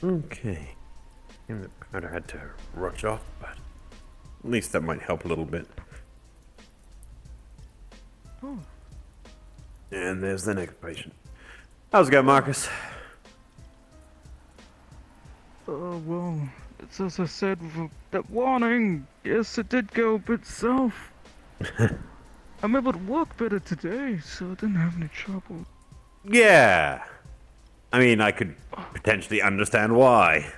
Okay. And the powder had to rush off, but at least that might help a little bit. Oh. And there's the next patient. How's it going, Marcus? Well, it's as I said with that warning. Yes, it did go a bit south. I'm able to walk better today, so I didn't have any trouble. Yeah. I mean, I could potentially understand why.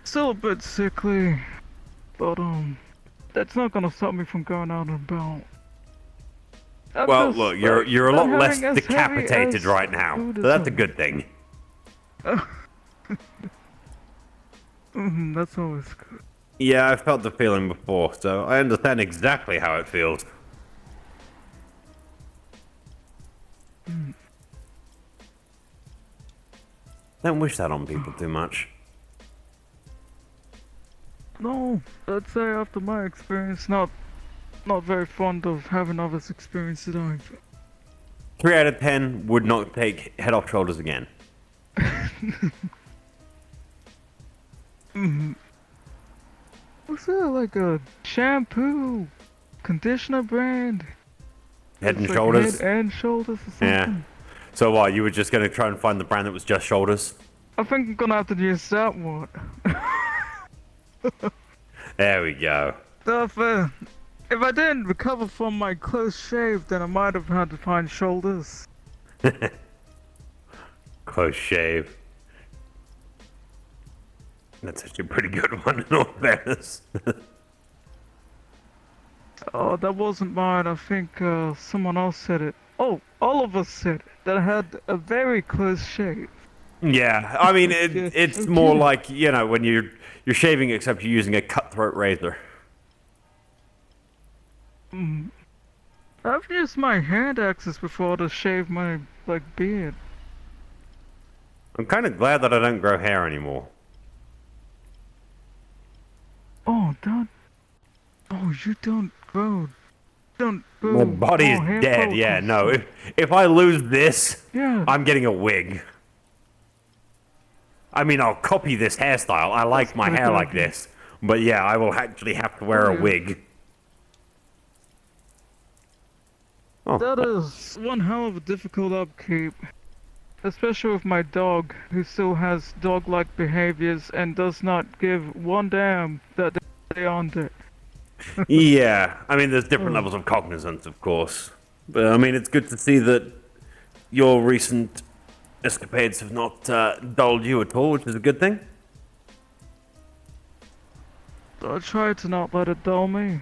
Still a bit sickly, but that's not gonna stop me from going out and about. Well, look, you're a lot less decapitated right now, so that's a Buddhism. good thing. That's always good. Yeah, I felt the feeling before, so I understand exactly how it feels. Don't wish that on people too much. No, I'd say after my experience, not very fond of having others experience it either. 3 out of 10 would not take head off shoulders again. Was there like a shampoo, conditioner brand? Head and It's like shoulders? Head and shoulders or something? Yeah. So what, you were just going to try and find the brand that was just shoulders? I think I'm gonna have to use that one. There we go. So if I didn't recover from my close shave, then I might have had to find shoulders. Close shave. That's actually a pretty good one in all fairness. Oh, that wasn't mine. I think someone else said it. Oh, all of us said it. That I had a very close shave. Yeah, I mean, it's Okay. more like, you know, when you're shaving except you're using a cutthroat razor. I've used my hand axes before to shave my, beard. I'm kind of glad that I don't grow hair anymore. Oh, you don't grow. My body is hair dead, yeah, follicles. no. If I lose this, Yeah. I'm getting a wig. I mean, I'll copy this hairstyle. I like my pretty hair good like idea. this. But yeah, I will actually have to wear Oh, a yeah. wig. Oh, That is one hell of a difficult upkeep. Especially with my dog, who still has dog-like behaviors and does not give one damn that they aren't it. yeah. I mean, there's different Oh. levels of cognizance, of course. But I mean, it's good to see that your recent escapades have not dulled you at all, which is a good thing. I try to not let it dull me.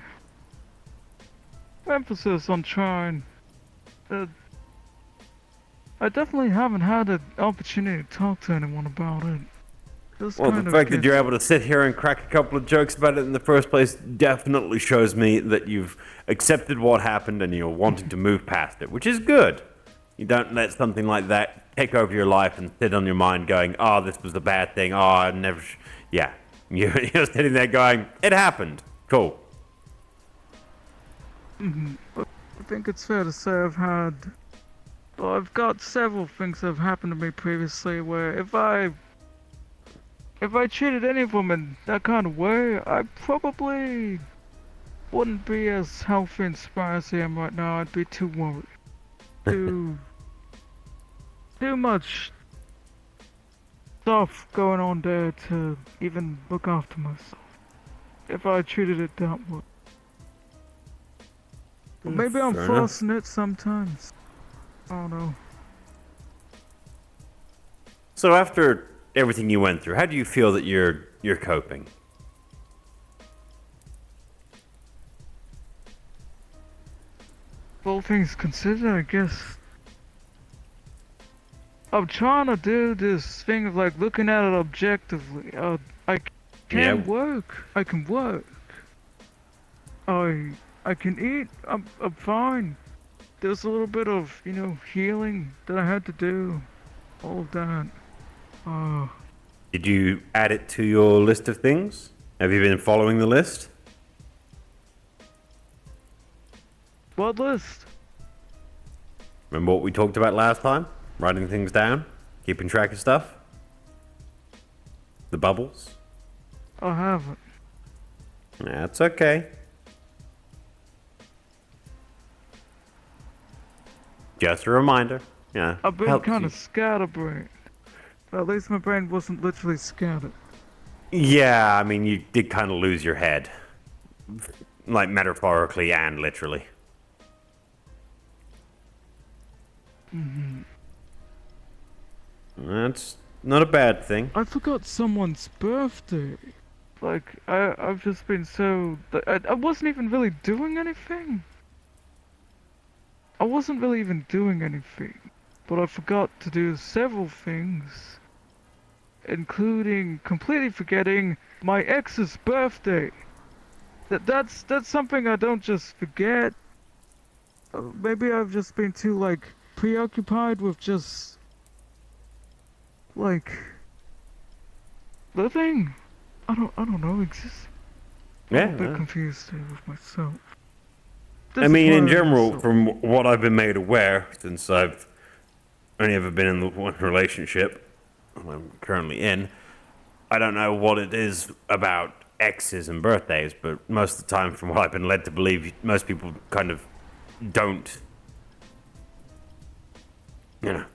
Emphasis on trying. I definitely haven't had an opportunity to talk to anyone about it. Just Well, kind the of fact that gets- you're able to sit here and crack a couple of jokes about it in the first place definitely shows me that you've accepted what happened and you're wanting to move past it, which is good. You don't let something like that take over your life and sit on your mind going, oh, this was a bad thing, oh, I never... Yeah, you're sitting there going, it happened. Cool. I think it's fair to say I've got several things that have happened to me previously where if I treated any of them in that kind of way, I probably wouldn't be as healthy and spry as I am right now. I'd be too worried. Too much stuff going on there to even look after myself. If I treated it that way. Or maybe I'm Fair enough. forcing it sometimes. I don't know. So after everything you went through, how do you feel that you're coping? All things considered, I guess. I'm trying to do this thing of looking at it objectively. I can Yeah. work. I can work. I can eat. I'm fine. There's a little bit of healing that I had to do. All of that. Did you add it to your list of things? Have you been following the list? What list? Remember what we talked about last time? Writing things down? Keeping track of stuff? The bubbles? I haven't. That's okay. Just a reminder. Yeah. I've been helps kind you. of scatterbrained. At least my brain wasn't literally scattered. Yeah, I mean, you did kind of lose your head. Like, metaphorically and literally. That's not a bad thing. I forgot someone's birthday. Like, I've just been so... I wasn't even really doing anything. I wasn't really even doing anything. But I forgot to do several things. Including completely forgetting my ex's birthday. That's something I don't just forget. Maybe I've just been too, like, preoccupied with just... like... living? I don't know, existing. Yeah. I'm a bit confused here with myself. I mean, in Disappointed general, myself. from what I've been made aware, since I've only ever been in the one relationship I'm currently in, I don't know what it is about exes and birthdays, but most of the time, from what I've been led to believe, most people kind of don't. You know,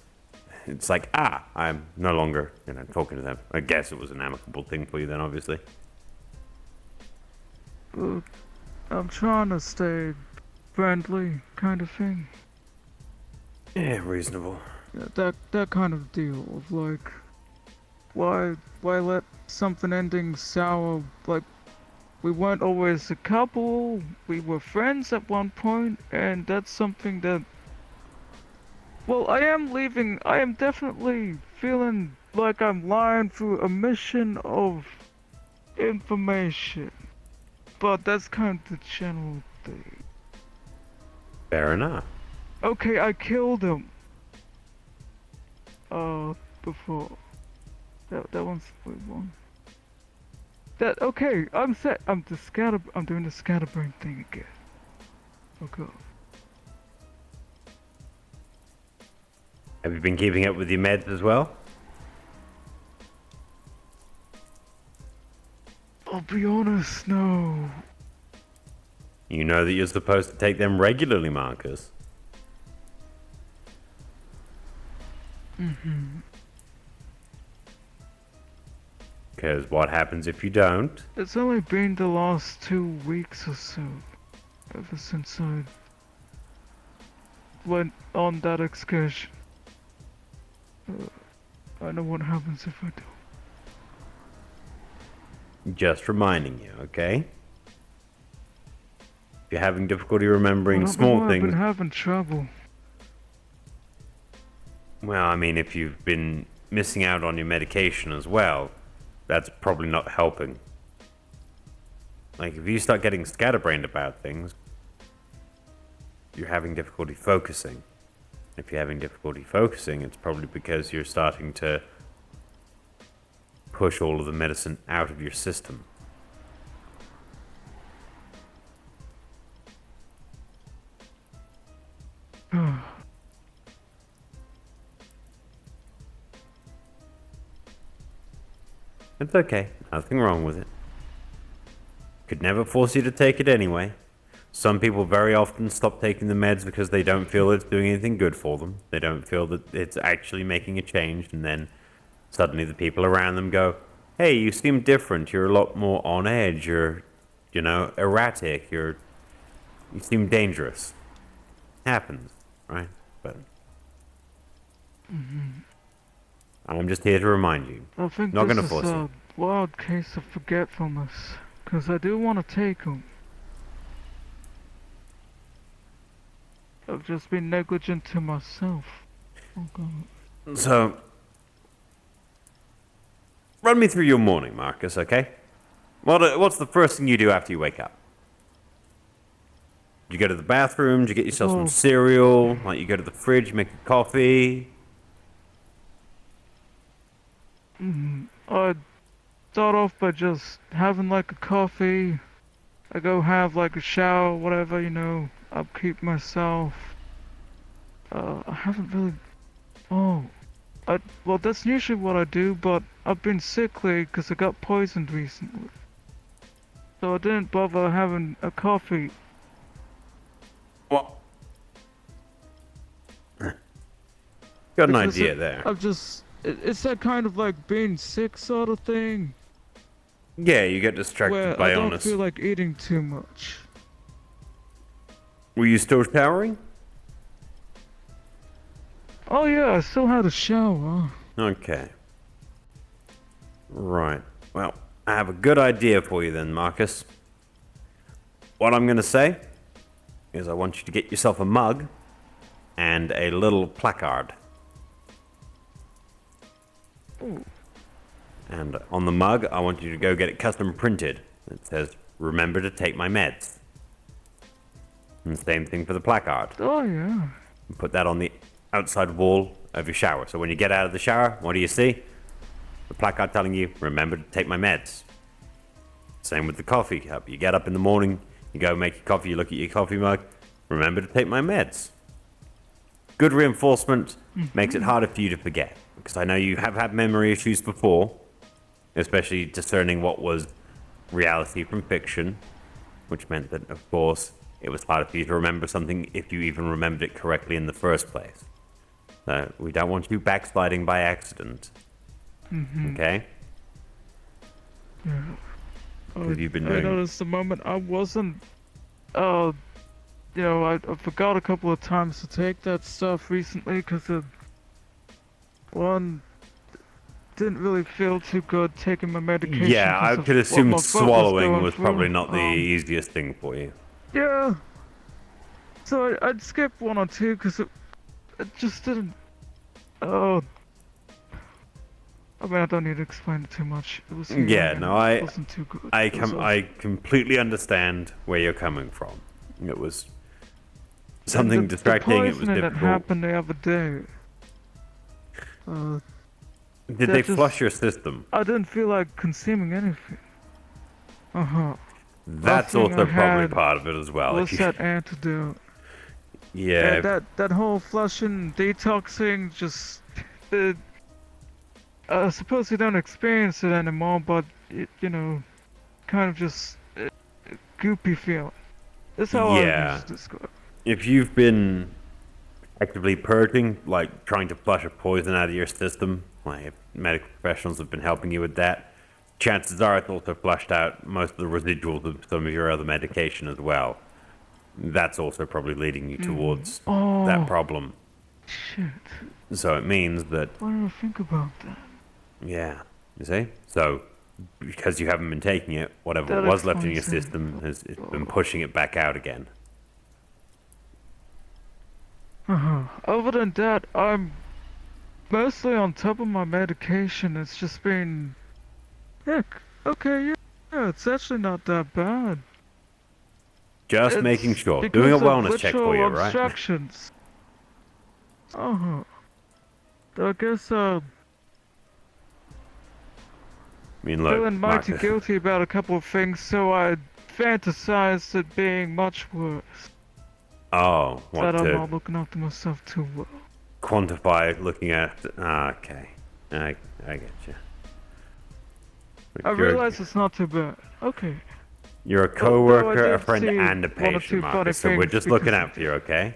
it's like, I'm no longer, talking to them. I guess it was an amicable thing for you then, obviously. But I'm trying to stay friendly, kind of thing. Yeah, reasonable. Yeah, that kind of deal of like, why let something ending sour? Like, we weren't always a couple. We were friends at one point, and that's something that. Well, I am leaving. I am definitely feeling like I'm lying through a mission of information. But that's kind of the general thing. Fair enough. Okay, I killed him. Before. That one's the one. Okay, I'm set. I'm doing the scatterbrain thing again. Okay. Have you been keeping up with your meds as well? I'll be honest, no. You know that you're supposed to take them regularly, Marcus. Because what happens if you don't? It's only been the last 2 weeks or so. Ever since I went on that excursion. I know what happens if I don't. Just reminding you, okay? If you're having difficulty remembering I don't know small why I've things, been having trouble. well, I mean, if you've been missing out on your medication as well, that's probably not helping. Like, if you start getting scatterbrained about things, you're having difficulty focusing. If you're having difficulty focusing, it's probably because you're starting to push all of the medicine out of your system. It's okay. Nothing wrong with it. Could never force you to take it anyway. Some people very often stop taking the meds because they don't feel it's doing anything good for them. They don't feel that it's actually making a change, and then suddenly the people around them go, "Hey, you seem different. You're a lot more on edge. You're, erratic. You seem dangerous." Happens, right? But I'm just here to remind you. I think Not this gonna is force a you. wild case of forgetfulness. Because I do want to take them. I've just been negligent to myself. Oh god. So, run me through your morning, Marcus, okay? What's the first thing you do after you wake up? You go to the bathroom, you get yourself some Well- cereal, like you go to the fridge, you make a coffee. I'd start off by just having like a coffee. I go have like a shower, whatever, upkeep myself. I haven't really Oh, well, that's usually what I do, but I've been sickly because I got poisoned recently. So I didn't bother having a coffee. Well, got an Because idea there. it's that kind of like being sick sort of thing, Yeah, you get distracted where I by don't illness. feel like eating too much. Were you still showering? Oh yeah, I still had a shower. Okay. Right. Well, I have a good idea for you then, Marcus. What I'm going to say is I want you to get yourself a mug and a little placard. Ooh. And on the mug, I want you to go get it custom printed. It says, "Remember to take my meds." And the same thing for the placard. Oh yeah. Put that on the outside wall of your shower. So when you get out of the shower, what do you see? The placard telling you, "Remember to take my meds." Same with the coffee cup. You get up in the morning, you go make your coffee, you look at your coffee mug, "Remember to take my meds." Good reinforcement makes it harder for you to forget. Because I know you have had memory issues before, especially discerning what was reality from fiction, which meant that, of course, it was harder for you to remember something if you even remembered it correctly in the first place. So we don't want you backsliding by accident. Okay? Yeah. Because you've been I doing... noticed the moment I wasn't, I forgot a couple of times to take that stuff recently because one, didn't really feel too good taking my medication. Yeah, I 'cause of could what assume my foot swallowing going was through. probably not the easiest thing for you. Yeah. So I'd skip one or two because it just didn't. Oh. I mean, I don't need to explain it too much. It was Yeah, no, it wasn't too good. I completely understand where you're coming from. It was something distracting. It was The poisoning that difficult. happened the other day. Did they flush your system? I didn't feel like consuming anything. That's thing also I probably had part of it as well. What's that antidote? Yeah. That whole flushing, detoxing, just. I suppose you don't experience it anymore, but kind of just goopy feeling. That's how I Yeah. would describe it. If you've been actively purging, like trying to flush a poison out of your system, like if medical professionals have been helping you with that, chances are it's also flushed out most of the residuals of some of your other medication as well. That's also probably leading you towards that problem. Shit. So it means that, Why did I think about that? yeah, you see? So, because you haven't been taking it, whatever That was left in your explains it. system has it's been pushing it back out again. Other than that, I'm mostly on top of my medication. It's just been. Heck, okay, yeah, it's actually not that bad. Just It's making sure. because Doing a of wellness check for you, literal right? obstructions. I guess, I mean, look, feeling mighty Marcus, guilty about a couple of things, so I fantasized it being much worse. oh, what That I'm to not looking after myself too well. quantify looking at, okay. I get you. I realize it's not too bad. Okay. You're a Although I co-worker, a did friend, see and a one or two patient, funny Marcus, so we're things just looking because out for you, okay?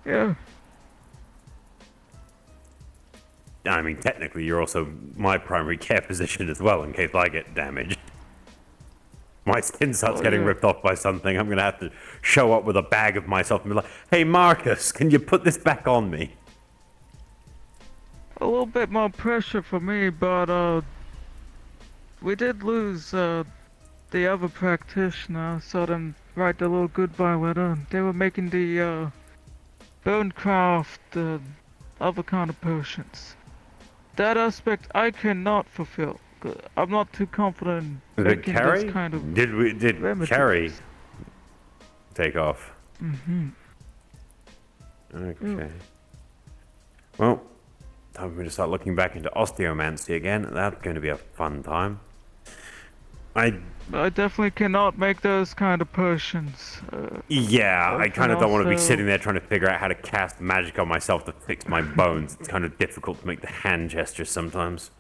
Yeah. I mean, technically, you're also my primary care physician as well, in case I get damaged. My skin starts getting yeah. ripped off by something, I'm gonna have to show up with a bag of myself and be like, "Hey, Marcus, can you put this back on me?" A little bit more pressure for me, but we did lose the other practitioner. I saw them write the little goodbye letter. They were making the bone craft, other kind of potions. That aspect I cannot fulfill. I'm not too confident in Did making Carrie? this kind of Did remedies. Carrie take off? Mm-hmm. Okay. Well, time for me to start looking back into osteomancy again. That's going to be a fun time. I I definitely cannot make those kind of potions. Yeah, I Can kind of don't want to be also... sitting there trying to figure out how to cast magic on myself to fix my bones. It's kind of difficult to make the hand gestures sometimes.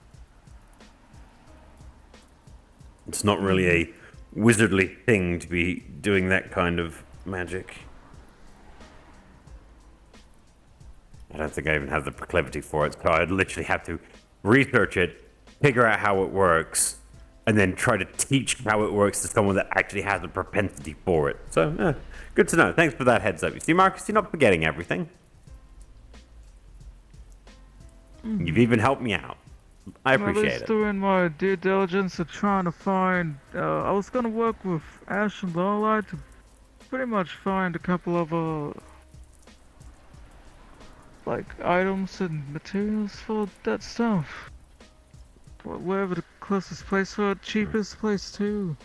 It's not really a wizardly thing to be doing that kind of magic. I don't think I even have the proclivity for it, so I'd literally have to research it, figure out how it works, and then try to teach how it works to someone that actually has a propensity for it. So, good to know. Thanks for that heads up. You see, Marcus, you're not forgetting everything. You've even helped me out. I At appreciate least it. doing my due diligence of trying to find... I was gonna work with Ash and Lowlight to pretty much find a couple of, like, items and materials for that stuff. Wherever the closest place for it, cheapest place too.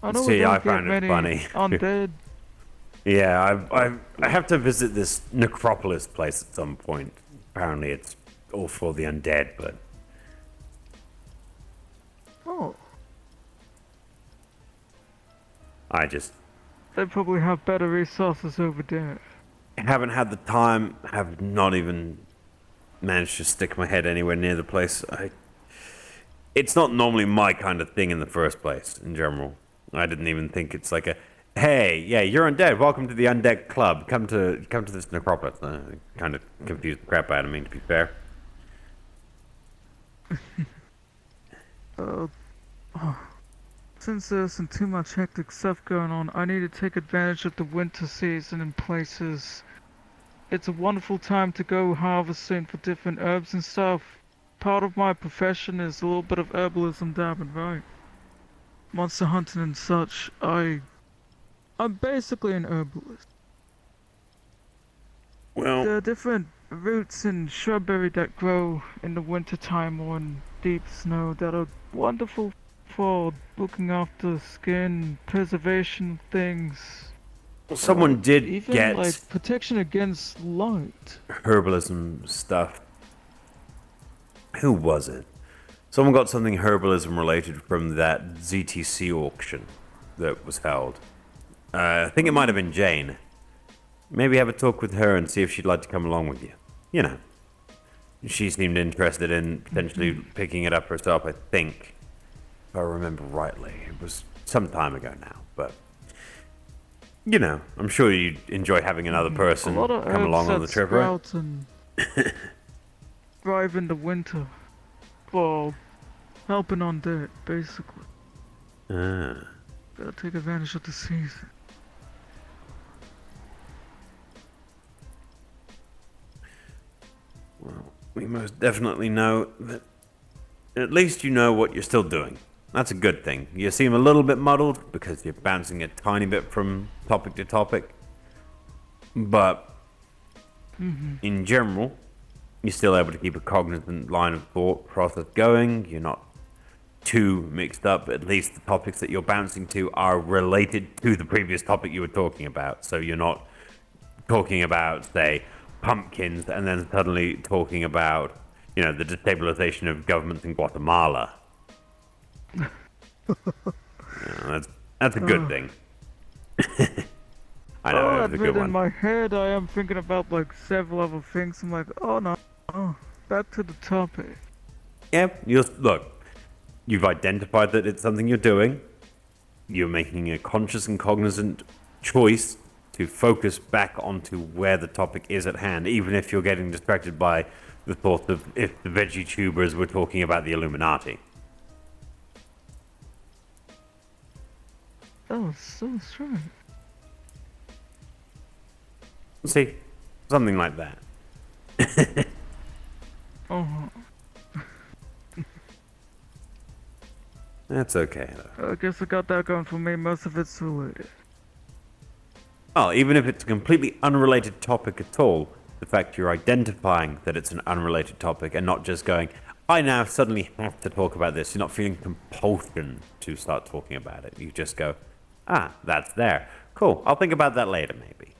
I know we See, I don't get found it many funny. undead. Yeah, I have to visit this necropolis place at some point. Apparently, it's all for the undead, but Oh, I just they probably have better resources over there. haven't had the time. Have not even managed to stick my head anywhere near the place. It's not normally my kind of thing in the first place. In general, I didn't even think it's like a, hey, yeah, you're undead. Welcome to the undead club. Come to this necropolis. Kind of confused the crap out of me, to be fair. Uh, since there isn't too much hectic stuff going on, I need to take advantage of the winter season in places. It's a wonderful time to go harvesting for different herbs and stuff. Part of my profession is a little bit of herbalism dabbing, right? Monster hunting and such. I'm basically an herbalist. Well, There are different roots and shrubbery that grow in the wintertime or in deep snow that are wonderful for looking after skin, preservation things, someone did even get like protection against light. herbalism stuff. Who was it? Someone got something herbalism related from that ZTC auction that was held. I think it might have been Jane. Maybe have a talk with her and see if she'd like to come along with you. You know, she seemed interested in potentially picking it up herself, I think. If I remember rightly. It was some time ago now, but you know, I'm sure you'd enjoy having another person A lot of come herbs along on that the trip, right? sprout and thrive in the winter for helping on dirt, basically. Ah. Gotta take advantage of the season. Well, we most definitely know that at least you know what you're still doing. That's a good thing. You seem a little bit muddled because you're bouncing a tiny bit from topic to topic. But in general, you're still able to keep a cognizant line of thought process going. You're not too mixed up. At least the topics that you're bouncing to are related to the previous topic you were talking about. So you're not talking about, say, pumpkins and then suddenly talking about, you know, the destabilization of governments in Guatemala. That's a good thing. I know, Oh, it that was a bit good in one. my head, I am thinking about like several other things. I'm like, oh no, back to the topic. Yeah, look, you've identified that it's something you're doing. You're making a conscious and cognizant choice to focus back onto where the topic is at hand, even if you're getting distracted by the thought of if the veggie tubers were talking about the Illuminati. Oh, so strange. See, something like that. Oh, That's okay, though. I guess I got that going for me. Most of it's related. Well, even if it's a completely unrelated topic at all, the fact you're identifying that it's an unrelated topic and not just going, I now suddenly have to talk about this. You're not feeling compulsion to start talking about it. You just go, that's there. Cool, I'll think about that later, maybe.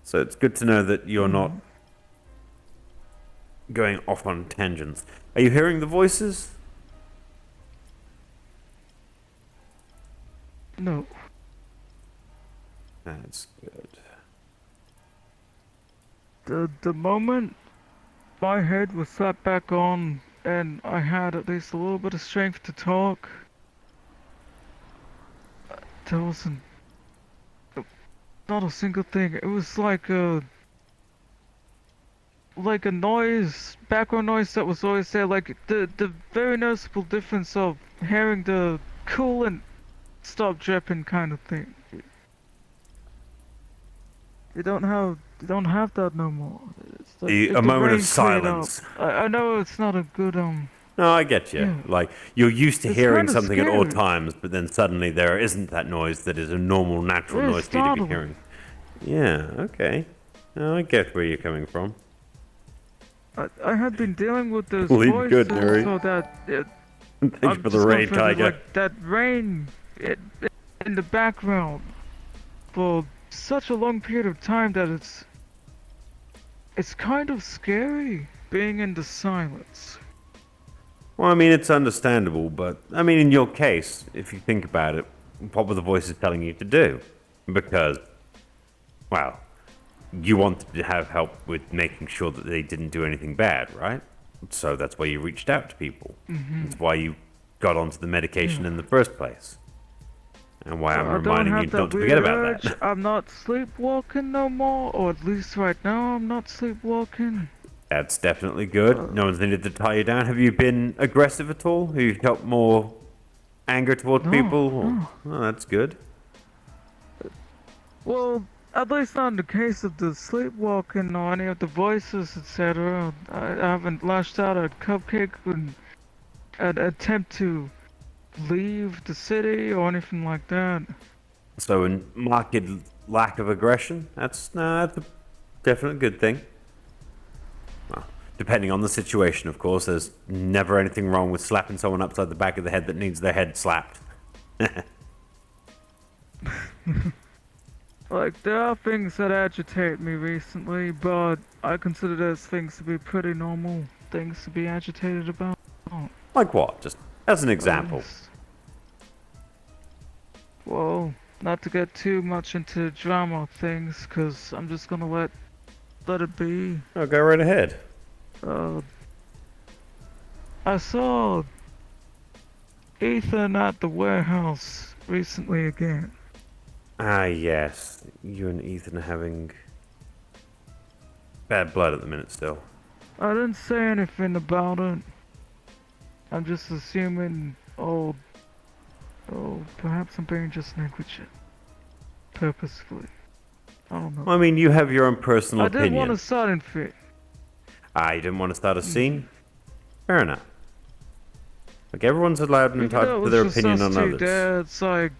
So it's good to know that you're not going off on tangents. Are you hearing the voices? No. That's good. The moment my head was slapped back on and I had at least a little bit of strength to talk, there wasn't not a single thing. It was like a noise, background noise that was always there, like the very noticeable difference of hearing the coolant stop dripping kind of thing. You don't have that no more. It's A moment of rain cleared up. silence. I know it's not a good No, I get you. Yeah. Like, you're used to It's hearing kinda something at all scary. times, but then suddenly there isn't that noise that is a normal, natural Very noise for you to be startling. hearing. Yeah, okay. No, I get where you're coming from. I had been dealing with those Leave voices good, Harry. so that Thank you I'm for the just rain, gonna put it Tiger. like that rain in the background for such a long period of time that it's kind of scary being in the silence. Well, I mean, it's understandable, but, I mean, in your case, if you think about it, what were the voices telling you to do? Because, well, you wanted to have help with making sure that they didn't do anything bad, right? So that's why you reached out to people. That's why you got onto the medication in the first place. And why I'm I don't reminding you have that not to weird forget about urge. that. I'm not sleepwalking no more, or at least right now I'm not sleepwalking. That's definitely good. No one's needed to tie you down. Have you been aggressive at all? Have you felt more anger towards No, people? no. Oh, that's good. Well, at least not in the case of the sleepwalking or any of the voices, etc. I haven't lashed out at Cupcake and an attempt to leave the city or anything like that. So, a marked lack of aggression? That's a definite good thing. Well, depending on the situation, of course. There's never anything wrong with slapping someone upside the back of the head that needs their head slapped. Like, there are things that agitate me recently, but I consider those things to be pretty normal things to be agitated about. Like what? Just as an example. Yes. Well, not to get too much into drama things, cause I'm just gonna let it be. Oh, go right ahead. I saw Ethan at the warehouse recently again. Ah, yes. You and Ethan are having bad blood at the minute still. I didn't say anything about it. I'm just assuming, perhaps I'm being just negligent. Purposefully. I don't know. I mean, you have your own personal I didn't opinion. want to start anything. Ah, you didn't want to start a scene? Fair enough. Like, everyone's allowed and Even though entitled it to was their just opinion us on two others. there, it's like...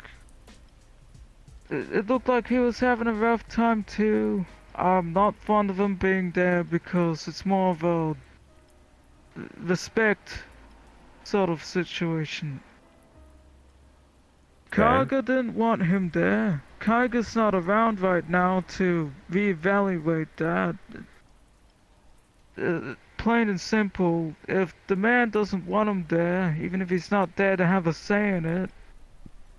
It looked like he was having a rough time too. I'm not fond of him being there because it's more of a respect sort of situation. Okay. Kaiga didn't want him there. Kaiga's not around right now to reevaluate that. Plain and simple, if the man doesn't want him there, even if he's not there to have a say in it,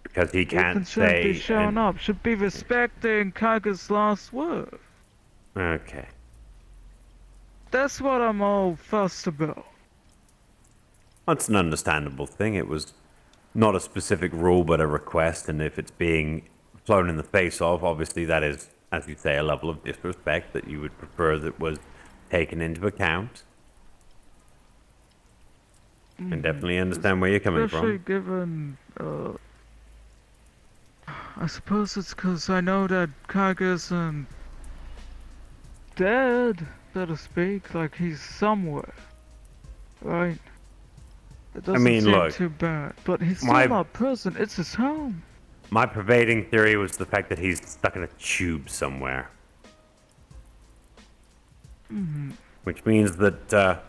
Because he Ethan can't shouldn't be say... showing up, should be respecting Kaiga's last word. Okay. That's what I'm all fussed about. That's an understandable thing. It was not a specific rule, but a request, and if it's being flown in the face of, obviously that is, as you say, a level of disrespect that you would prefer that was taken into account. I can definitely understand where you're coming Especially from. given, I suppose it's because I know that Kaiga's dead, so to speak, like he's somewhere, right? It doesn't mean, seem look, too bad, but he's still my- not present, it's his home. My pervading theory was the fact that he's stuck in a tube somewhere. Which means that,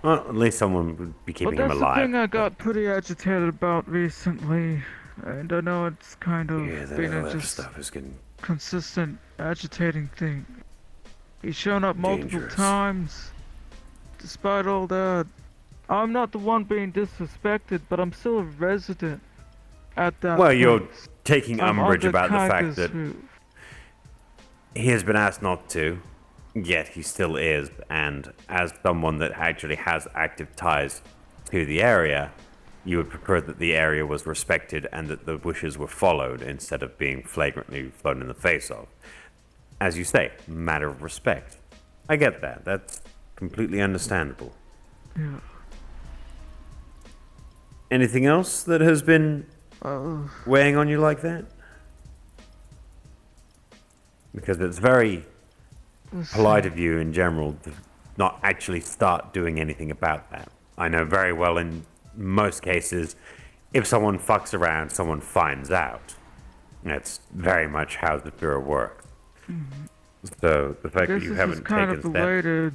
well, at least someone would be keeping But him that's the alive. thing I got pretty agitated about recently, and I know it's kind of Yeah, been that a other just stuff is getting consistent agitating thing. He's shown up multiple dangerous. times. Despite all that, I'm not the one being disrespected, but I'm still a resident at that Well, you're place. taking I'm umbrage under about the fact Kyger's that roof. he has been asked not to, yet he still is, and as someone that actually has active ties to the area, you would prefer that the area was respected and that the wishes were followed instead of being flagrantly flown in the face of. As you say, matter of respect. I get that. That's completely understandable. Yeah. Anything else that has been weighing on you like that? Because it's very polite of you in general to not actually start doing anything about that. I know very well in most cases, if someone fucks around, someone finds out. That's very much how the Bureau works. Mm-hmm. So the fact that you this haven't is kind taken of steps... related.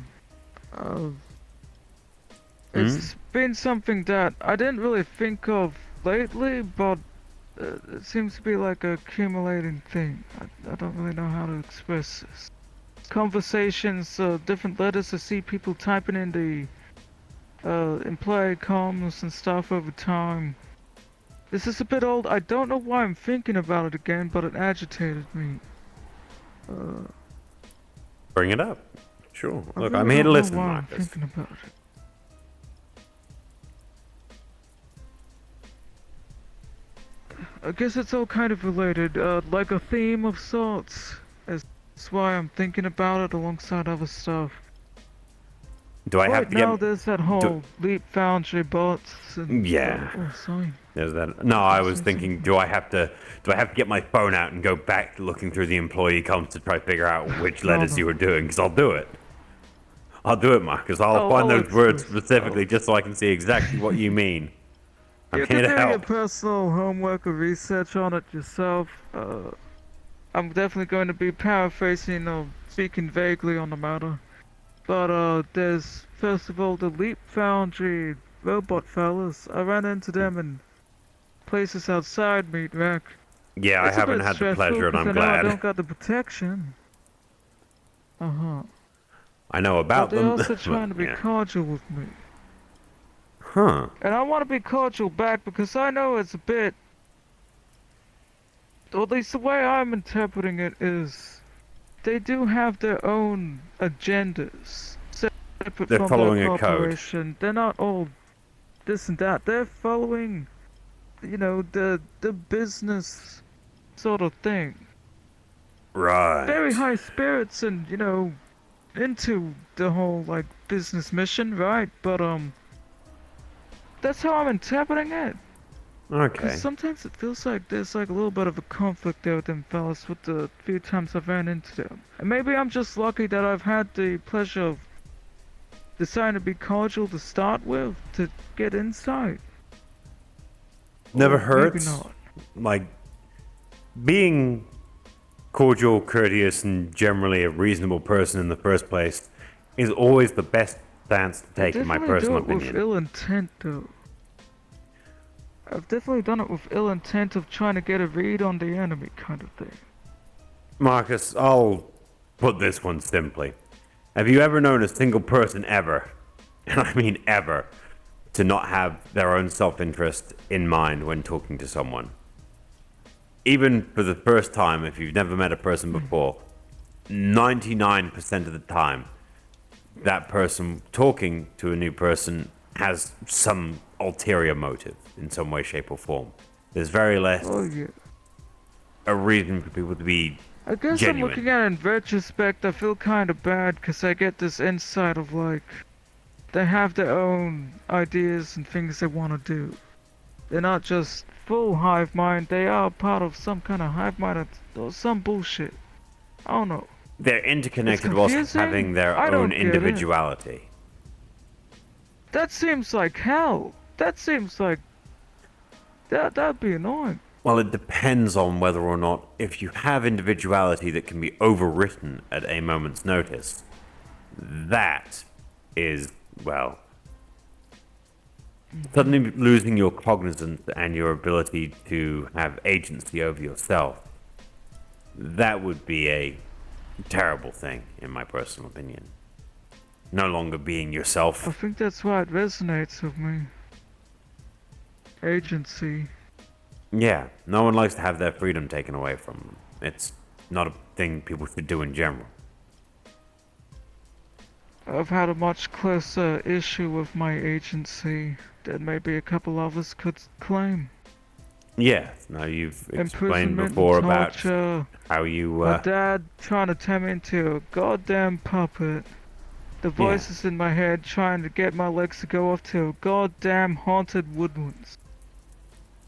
It's been something that I didn't really think of lately, but it seems to be like a accumulating thing. I don't really know how to express this. Conversations, different letters. I see people typing in the employee comms and stuff over time. This is a bit old. I don't know why I'm thinking about it again, but it agitated me. Bring it up. Sure. I Look, really I'm here to don't know listen, why Marcus. I'm thinking about it. I guess it's all kind of related, like a theme of sorts. That's why I'm thinking about it alongside other stuff. Do I have Right to now, get... there's that whole Leap Foundry bots and... Yeah. Oh, sorry. There's that. No, I was thinking, do I have to get my phone out and go back looking through the employee comms to try to figure out which letters you were doing? Because I'll do it. I'll do it, Marcus. I'll find those words specifically just so I can see exactly what you mean. I'm You here can to do your help. personal homework or research on it yourself. I'm definitely going to be paraphrasing or speaking vaguely on the matter. But there's first of all the Leap Foundry robot fellas. I ran into them in places outside Meat Rack. Yeah, I It's a haven't bit had the stressful pleasure, and 'cause I'm I know I glad. don't got the protection. I know But about they're them. also trying to be yeah. cordial with me. Huh. And I want to be cordial back because I know it's a bit... Or at least the way I'm interpreting it is... They do have their own agendas. Separate They're from following their a code. corporation. They're not all this and that. They're following, you know, the business sort of thing. Right. Very high spirits and, you know, into the whole, like, business mission, right? But, that's how I'm interpreting it. Okay. Because sometimes it feels like there's like a little bit of a conflict there with them fellas with the few times I've ran into them. And maybe I'm just lucky that I've had the pleasure of deciding to be cordial to start with, to get insight. Never Or hurts. Maybe not. Like, being cordial, courteous, and generally a reasonable person in the first place is always the best stance to take, in my personal I definitely do it opinion. with ill intent, though. I've definitely done it with ill intent of trying to get a read on the enemy, kind of thing. Marcus, I'll put this one simply. Have you ever known a single person ever, and I mean ever, to not have their own self-interest in mind when talking to someone? Even for the first time, if you've never met a person before, 99% of the time, that person talking to a new person has some ulterior motive in some way, shape, or form. There's very less Oh yeah. a reason for people to be I guess genuine. I'm looking at it in retrospect, I feel kind of bad because I get this insight of like, they have their own ideas and things they want to do. They're not just full hive mind, they are part of some kind of hive mind or some bullshit. I don't know. They're interconnected It's whilst confusing. having their I don't own get it. individuality. That seems like hell. That seems like... That'd be annoying. Well, it depends on whether or not, if you have individuality that can be overwritten at a moment's notice, that is, well, suddenly losing your cognizance and your ability to have agency over yourself. That would be a terrible thing, in my personal opinion. No longer being I yourself. think that's why it resonates with me. Agency. Yeah, no one likes to have their freedom taken away from them. It's not a thing people should do in general. I've had a much closer issue with my agency than maybe a couple others could claim. Yeah, now you've explained Imprisonment and before about torture. how you, My dad trying to turn me into a goddamn puppet. The yeah, voices in my head trying to get my legs to go off to goddamn haunted woodlands.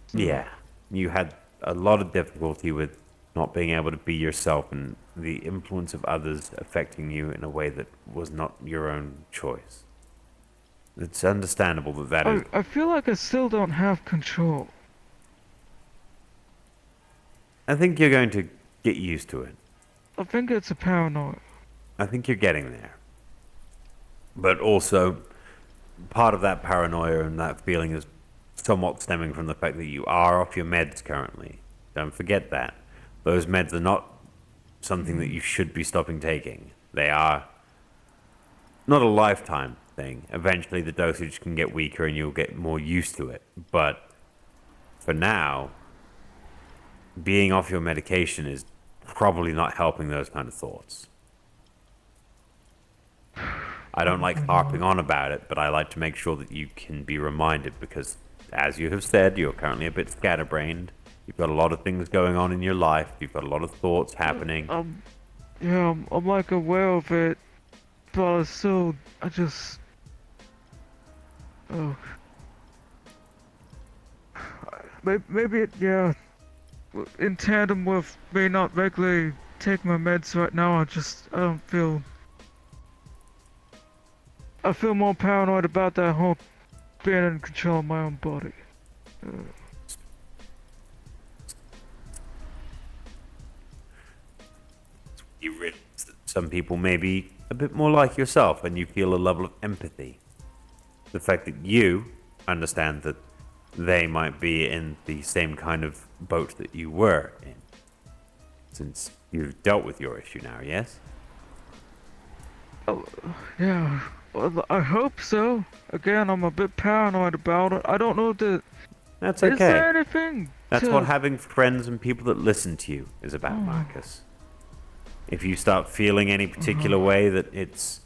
So, yeah, you had a lot of difficulty with not being able to be yourself and the influence of others affecting you in a way that was not your own choice. It's understandable that that is. I feel like I still don't have control. I think you're going to get used to it. I think it's a paranoia. I think you're getting there. But also, part of that paranoia and that feeling is somewhat stemming from the fact that you are off your meds currently. Don't forget that. Those meds are not something that you should be stopping taking. They are not a lifetime thing. Eventually, the dosage can get weaker and you'll get more used to it. But for now, being off your medication is probably not helping those kind of thoughts. I don't like harping on about it, but I like to make sure that you can be reminded because, as you have said, you're currently a bit scatterbrained. You've got a lot of things going on in your life. You've got a lot of thoughts happening. Yeah, I'm like aware of it, but I just, oh, maybe yeah, in tandem with me not regularly taking my meds right now, I feel more paranoid about that whole being in control of my own body. You realize that some people may be a bit more like yourself and you feel a level of empathy. The fact that you understand that they might be in the same kind of boat that you were in. Since you've dealt with your issue now, yes? Oh, yeah, well, I hope so. Again, I'm a bit paranoid about it. I don't know that. That's Is there okay. anything That's to? what having friends and people that listen to you is about, Marcus. If you start feeling any particular way that it's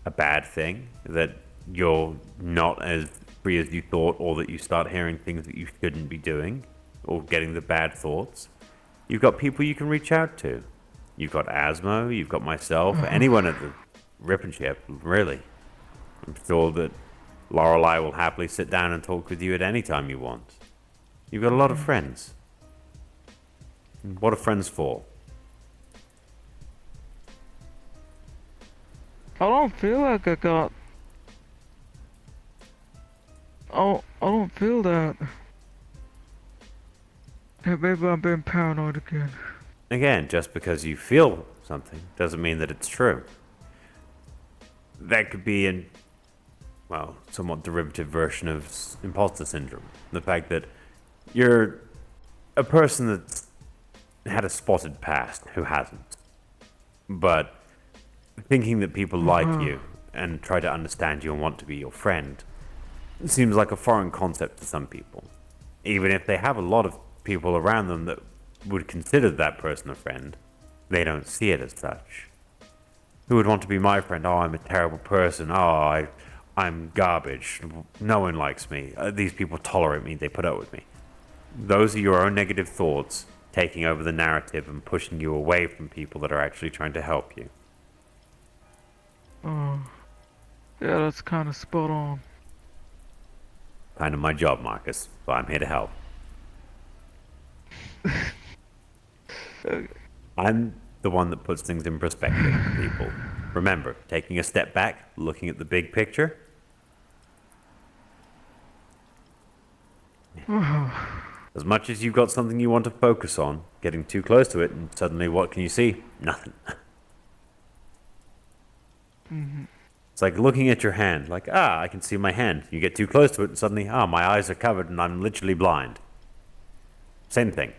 a bad thing, that you're not as free as you thought, or that you start hearing things that you shouldn't be doing, or getting the bad thoughts, you've got people you can reach out to. You've got Asmo, you've got myself, anyone at the Rip and Ship, really. I'm sure that Lorelei will happily sit down and talk with you at any time you want. You've got a lot of friends. What are friends for? I don't feel like I got. Oh, I don't feel that. Yeah, maybe I'm being paranoid again. Again, just because you feel something doesn't mean that it's true. That could be an, well, somewhat derivative version of imposter syndrome. The fact that you're a person that's had a spotted past who hasn't. But thinking that people like you and try to understand you and want to be your friend seems like a foreign concept to some people. Even if they have a lot of people around them that would consider that person a friend, they don't see it as such. Who would want to be my friend? Oh, I'm a terrible person. Oh, I'm garbage. No one likes me. These people tolerate me. They put up with me. Those are your own negative thoughts taking over the narrative and pushing you away from people that are actually trying to help you. Oh, yeah, that's kind of spot on. Kind of my job, Marcus, so I'm here to help. I'm the one that puts things in perspective for people. Remember, taking a step back, looking at the big picture. As much as you've got something you want to focus on, getting too close to it, and suddenly what can you see? Nothing. It's like looking at your hand, like, I can see my hand. You get too close to it, and suddenly, my eyes are covered, and I'm literally blind. Same thing.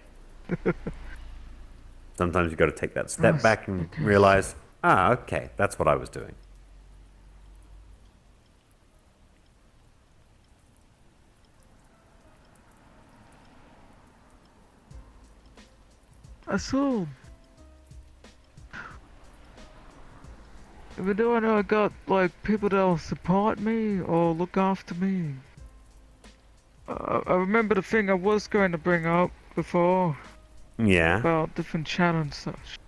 Sometimes you've got to take that step back and realize, okay, that's what I was doing. I saw. Even though I know I got like people that'll support me or look after me. I remember the thing I was going to bring up before Yeah. about different channel and such.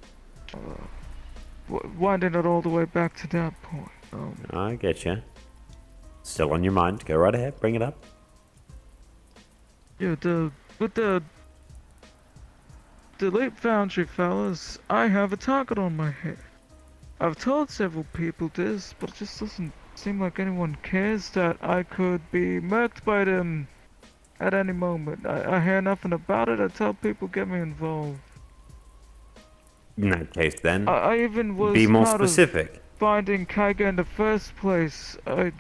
Winding it all the way back to that point. I get you. Still on your mind. Go right ahead. Bring it up. Yeah, with the Leap Foundry fellas, I have a target on my head. I've told several people this, but it just doesn't seem like anyone cares that I could be murked by them at any moment. I hear nothing about it. I tell people get me involved. In that case, then, I even was be more part of specific. finding Kaiga in the first place. I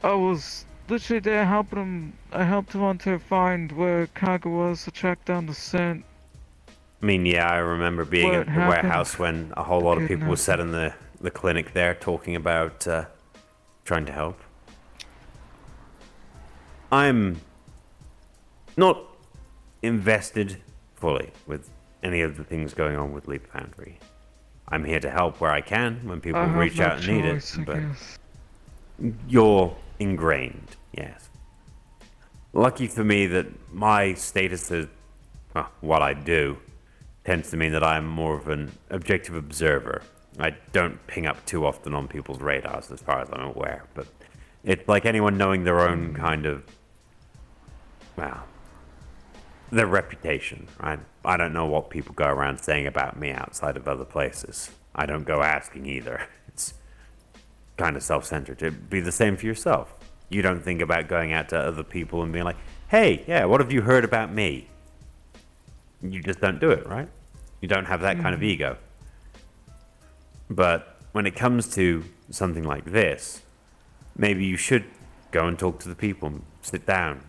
was literally there helping him. I helped him to find where Kaiga was to track down the scent. I mean, yeah, I remember being What at the happened? warehouse when a whole lot of people were Kidnapping. sat in the clinic there talking about trying to help. I'm not invested fully with any of the things going on with Leap Foundry. I'm here to help where I can when people I have reach no out and need it, choice, I but guess. you're ingrained, yes. Lucky for me that my status as what I do tends to mean that I'm more of an objective observer. I don't ping up too often on people's radars as far as I'm aware, but it's like anyone knowing their own kind of, well, their reputation. I don't know what people go around saying about me outside of other places. I don't go asking either. It's kind of self-centered. It'd be the same for yourself. You don't think about going out to other people and being like, hey, yeah, what have you heard about me? You just don't do it, right? You don't have that kind of ego. But when it comes to something like this, maybe you should go and talk to the people, sit down,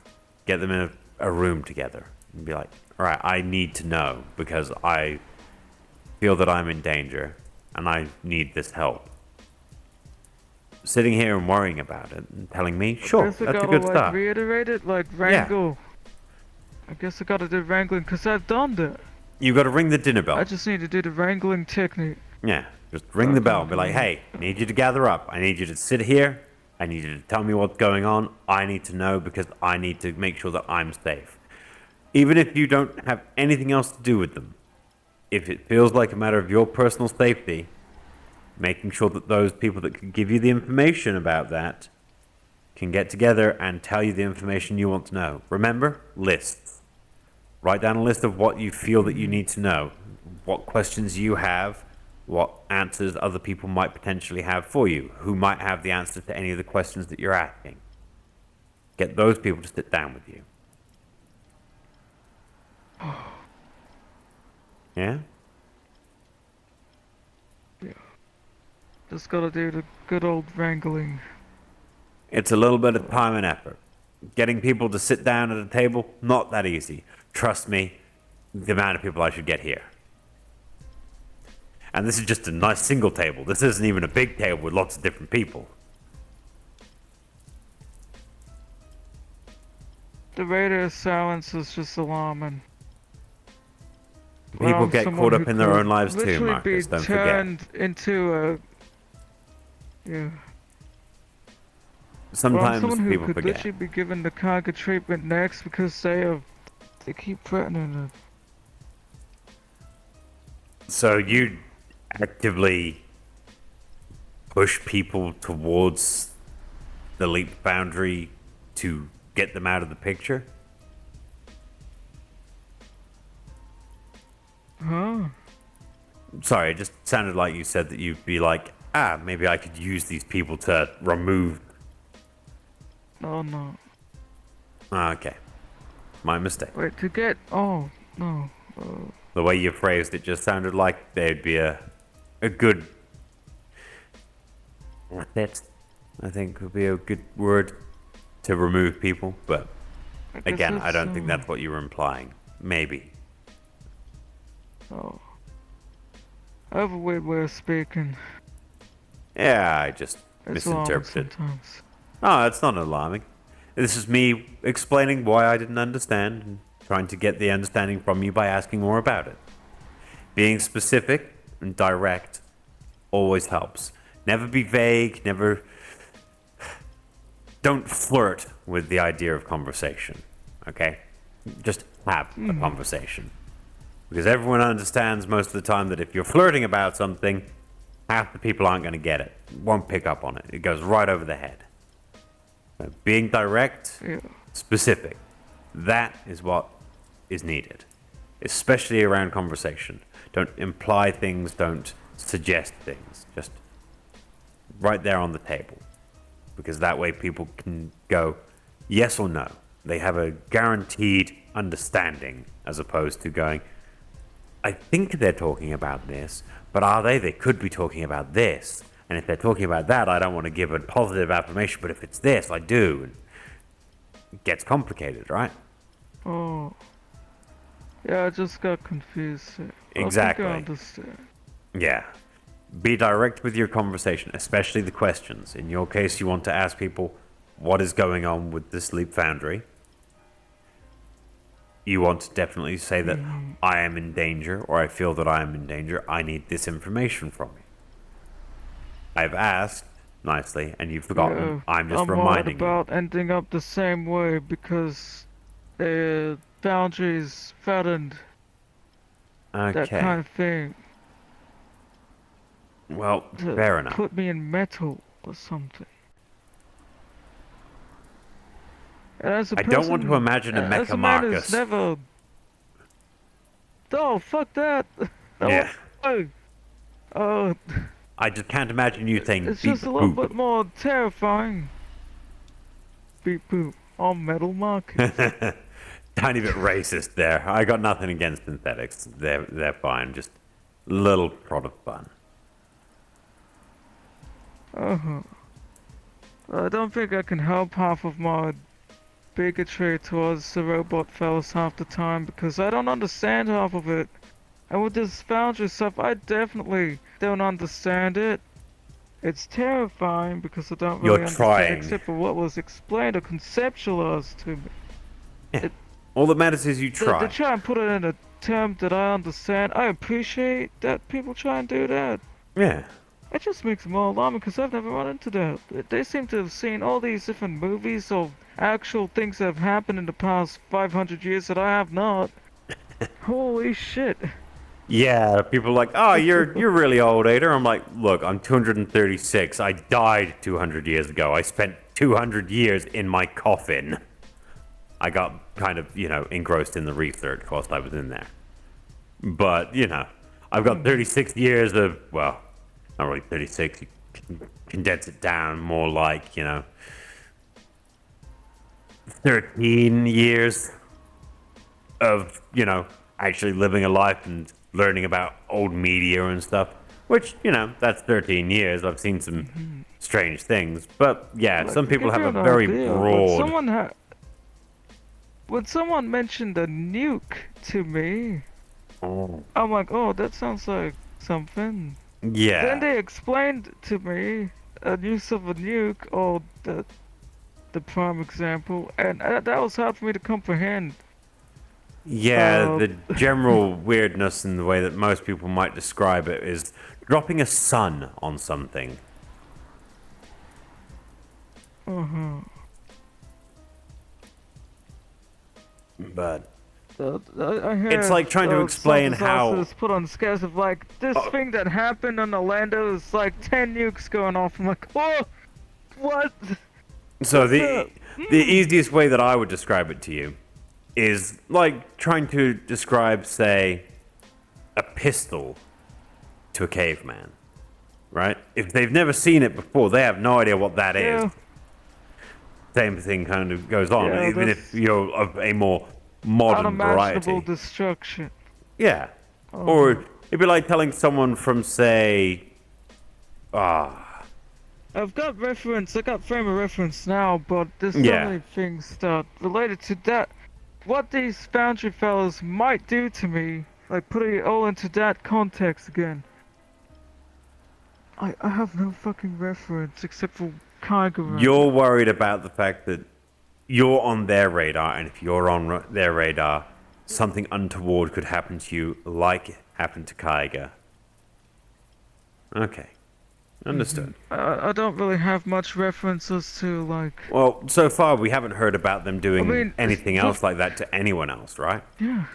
get them in a room together, and be like, all right, I need to know because I feel that I'm in danger and I need this help. Sitting here and worrying about it and telling me, sure, Guess I that's a gotta good like start. reiterate it, like wrangle. I guess I gotta do wrangling because I've done that. You got to ring the dinner bell. I just need to do the wrangling technique. Yeah, just ring the bell and be like, hey, I need you to gather up. I need you to sit here. I need you to tell me what's going on. I need to know because I need to make sure that I'm safe. Even if you don't have anything else to do with them, if it feels like a matter of your personal safety, making sure that those people that can give you the information about that can get together and tell you the information you want to know. Remember, lists. Write down a list of what you feel that you need to know, what questions you have, what answers other people might potentially have for you, who might have the answers to any of the questions that you're asking. Get those people to sit down with you. Yeah? Just gotta do the good old wrangling. It's a little bit of time and effort. Getting people to sit down at a table, not that easy. Trust me, the amount of people I should get here. And this is just a nice single table. This isn't even a big table with lots of different people. The radio silence is just alarming. People get Someone caught up who in their could own lives too, literally Marcus. be Don't forget. turned into a yeah. Sometimes someone who people could forget. literally be given the Kaga treatment next because they keep threatening it. So you actively push people towards the leap boundary to get them out of the picture? Huh? Sorry, it just sounded like you said that you'd be like, maybe I could use these people to remove. Oh no. Okay. My mistake. Wait, to get oh no. The way you phrased it just sounded like there'd be a good that I think would be a good word to remove people, but again, I don't think that's what you were implying. Maybe. Oh. I have a weird way of speaking. Yeah, I just It's alarming misinterpreted. sometimes. Oh, it's not alarming. This is me explaining why I didn't understand, and trying to get the understanding from you by asking more about it. Being specific and direct always helps. Never be vague, don't flirt with the idea of conversation, okay? Just have a conversation. Because everyone understands most of the time that if you're flirting about something, half the people aren't going to get it, won't pick up on it. It goes right over the head. So being direct, specific, that is what is needed, especially around conversation. Don't imply things, don't suggest things, just right there on the table. Because that way people can go yes or no. They have a guaranteed understanding as opposed to going, I think they're talking about this, but are they? They could be talking about this. And if they're talking about that, I don't want to give a positive affirmation, but if it's this, I do. And it gets complicated, right? Oh. Yeah, I just got confused. Exactly. I think I understand. Yeah. Be direct with your conversation, especially the questions. In your case, you want to ask people what is going on with the sleep foundry. You want to definitely say that I am in danger, or I feel that I am in danger. I need this information from you. I've asked nicely, and you've forgotten. I'm just reminding you. I'm worried about ending up the same way because the boundaries threatened. Okay. That kind of thing. Well, fair enough. Put me in metal or something. And as a I person, don't want to imagine a mecha Markus. Never... Oh, fuck that! Yeah. Oh. I just can't imagine you saying it's beep just a little boop. bit more terrifying. Beep boop. On metal Markus. Tiny bit racist there. I got nothing against synthetics. They're fine. Just a little prod of fun. I don't think I can help half of my bigotry towards the robot fellas half the time because I don't understand half of it. And with this foundry stuff, I definitely don't understand it. It's terrifying because I don't really understand except for what was explained or conceptualized to me. Yeah. All that matters is you try. They try and put it in a term that I understand. I appreciate that people try and do that. Yeah. It just makes it more alarming because I've never run into that. They seem to have seen all these different movies of actual things that have happened in the past 500 years that I have not. Holy shit. Yeah, people are like, oh, you're really old, Ater. I'm like, look, I'm 236. I died 200 years ago. I spent 200 years in my coffin. I got kind of, engrossed in the research whilst I was in there. But, I've got 36 years of, well, not really 36. You can condense it down more like, 13 years of, actually living a life and learning about old media and stuff. Which, that's 13 years. I've seen some strange things. But, yeah, some people have a very broad... When someone mentioned a nuke to me, I'm like, oh, that sounds like something. Yeah. Then they explained to me a use of a nuke, or the prime example, and that was hard for me to comprehend. Yeah, the general weirdness in the way that most people might describe it is dropping a sun on something. But I heard, it's like trying to explain how it's put on scales of like this thing that happened on Orlando is like 10 nukes going off. I'm like, oh, what? So the easiest way that I would describe it to you is like trying to describe, say, a pistol to a caveman, right? If they've never seen it before, they have no idea what that is. Same thing kind of goes on, even if you're of a more modern variety. Destruction. Yeah. Or it'd be like telling someone from, say, I've got frame of reference now, but there's so many things that related to that. What these foundry fellows might do to me, like putting it all into that context again. I have no fucking reference except for Kaiga. You're worried about the fact that you're on their radar, and if you're on their radar, something untoward could happen to you like it happened to Kaiga. Okay. Understood. I don't really have much references to, like... Well, so far we haven't heard about them doing mean, anything else like that to anyone else, right? Yeah.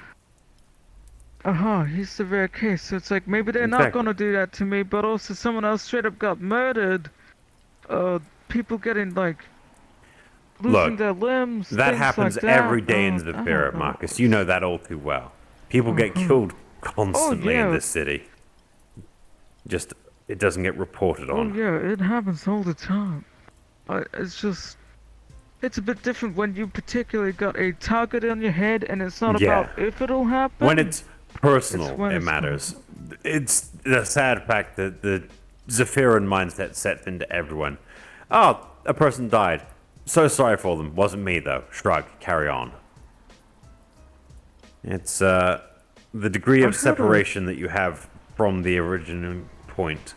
He's the rare case. So it's like, maybe they're not Exactly. gonna do that to me, but also someone else straight up got murdered. People getting, like, losing Look, their limbs, that things happens like that. every day in I Zephyr, don't know. Marcus. You know that all too well. People get killed constantly in yeah. this city. Just, it doesn't get reported Oh on. yeah, it happens all the time. It's just... It's a bit different when you particularly got a target on your head and it's not Yeah. about if it'll happen. When it's personal, It's when it it's matters. It's the sad fact that the Zephyrian mindset sets into everyone. Oh, a person died. So sorry for them. Wasn't me, though. Shrug. Carry on. It's the degree of separation that you have from the original point.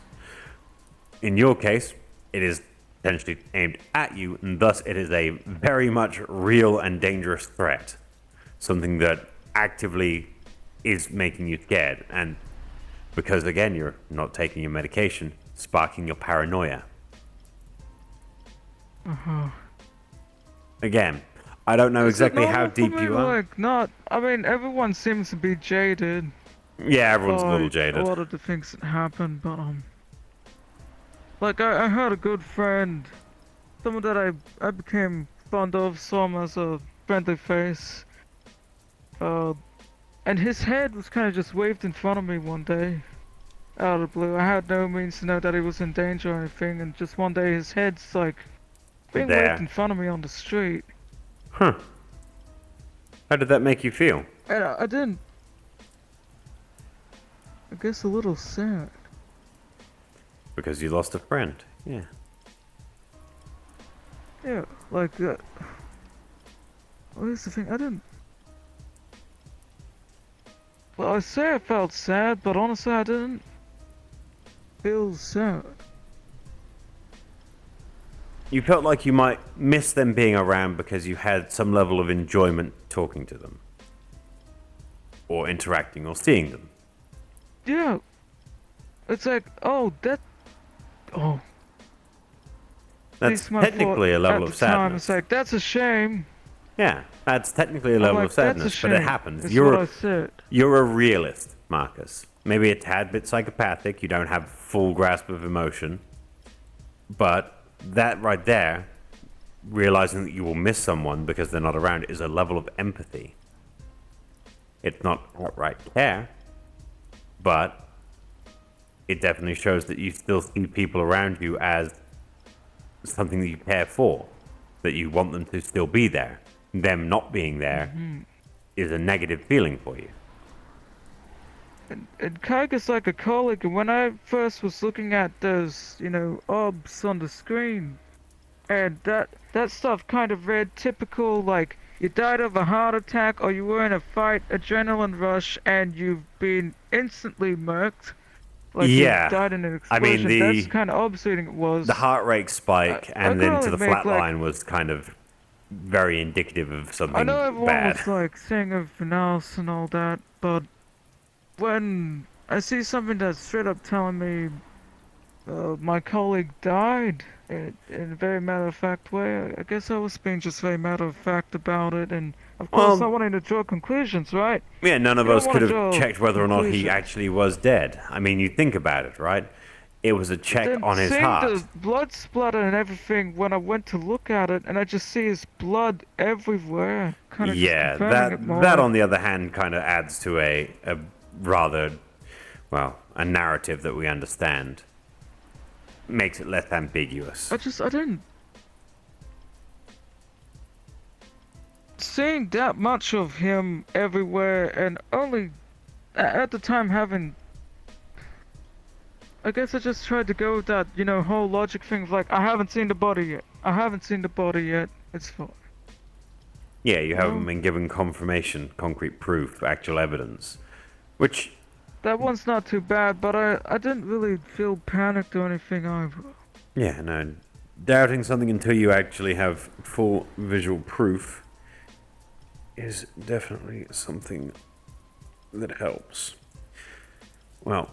In your case, it is potentially aimed at you, and thus it is a very much real and dangerous threat. Something that actively is making you scared, and because again you're not taking your medication, sparking your paranoia. Again, I don't know exactly how deep you are. Like, not. I mean, everyone seems to be jaded. Yeah, everyone's a little by jaded. A lot of the things that happen, but like I had a good friend, someone that I became fond of, saw him as a friendly face. And his head was kind of just waved in front of me one day, out of the blue. I had no means to know that he was in danger or anything, and just one day his head's like being waved in front of me on the street. Huh. How did that make you feel? And I didn't. I guess a little sad. Because you lost a friend. Yeah. Yeah, like that. Well, here's the thing, I didn't... Well, I say I felt sad, but honestly I didn't feel sad. You felt like you might miss them being around because you had some level of enjoyment talking to them. Or interacting or seeing them. Yeah. It's like, oh, that... Oh. That's technically a level of sadness. Time, it's like, that's a shame. Yeah, that's technically a level like, of sadness, that's a but it shame. happens. That's what I said. You're a realist, Marcus. Maybe a tad bit psychopathic, you don't have full grasp of emotion, but that right there, realizing that you will miss someone because they're not around, is a level of empathy. It's not outright care, but it definitely shows that you still see people around you as something that you care for, that you want them to still be there. Them not being there is a negative feeling for you. And Kaiga's like a colleague, and when I first was looking at those, obs on the screen, and that stuff kind of read typical, like, you died of a heart attack, or you were in a fight, adrenaline rush, and you've been instantly murked. Like, Yeah. you died in an explosion. That's kind of obvious it was. The heart rate spike and I then to the make, flat like- line was kind of very indicative of something I know everyone bad. was like saying everything else and all that, but when I see something that's straight up telling me my colleague died in a very matter-of-fact way, I guess I was being just very matter-of-fact about it, and of course Well, not wanting to draw conclusions, right? Yeah, none of You don't us could wanna have draw checked whether or not he conclusions. actually was dead. I mean, you think about it, right? It was a check Then on his seeing heart. the blood splatter and everything when I went to look at it, and I just see his blood everywhere, kind of Yeah, confirming it more. that on the other hand kind of adds to a rather, well, a narrative that we understand. Makes it less ambiguous. I didn't. Seeing that much of him everywhere, and only at the time having. I guess I just tried to go with that, whole logic thing of like, I haven't seen the body yet. I haven't seen the body yet. It's fine. Yeah, you haven't been given confirmation, concrete proof, actual evidence. Which, That one's not too bad, but I didn't really feel panicked or anything either. yeah, no, doubting something until you actually have full visual proof is definitely something that helps. Well,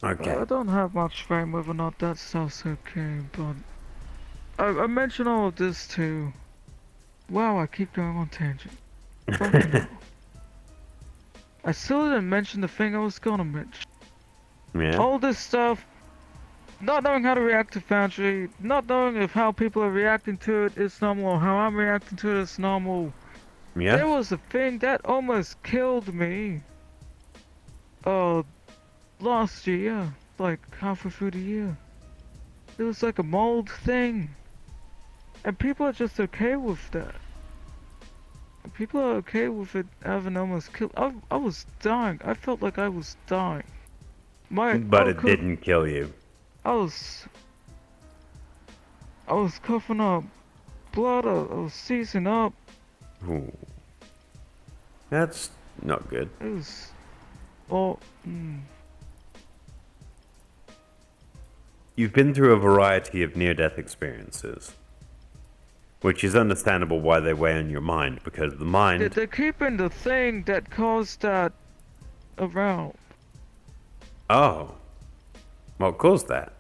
okay. I don't have much frame whether or not that stuff's okay, but I mention all of this too. Wow, I keep going on tangent. Fucking hell. I still didn't mention the thing I was gonna mention. Yeah? All this stuff, not knowing how to react to Foundry, not knowing if how people are reacting to it is normal or how I'm reacting to it is normal. Yeah? There was a thing that almost killed me. Last year, like halfway through the year. It was like a mold thing. And people are just okay with that. People are okay with it having almost killed. I was dying. I felt like I was dying. But it didn't kill you. I was coughing up blood. I was seizing up. Ooh. That's not good. It was all. You've been through a variety of near-death experiences, which is understandable why they weigh on your mind, because the mind... They're keeping the thing that caused that around. Oh. What caused that?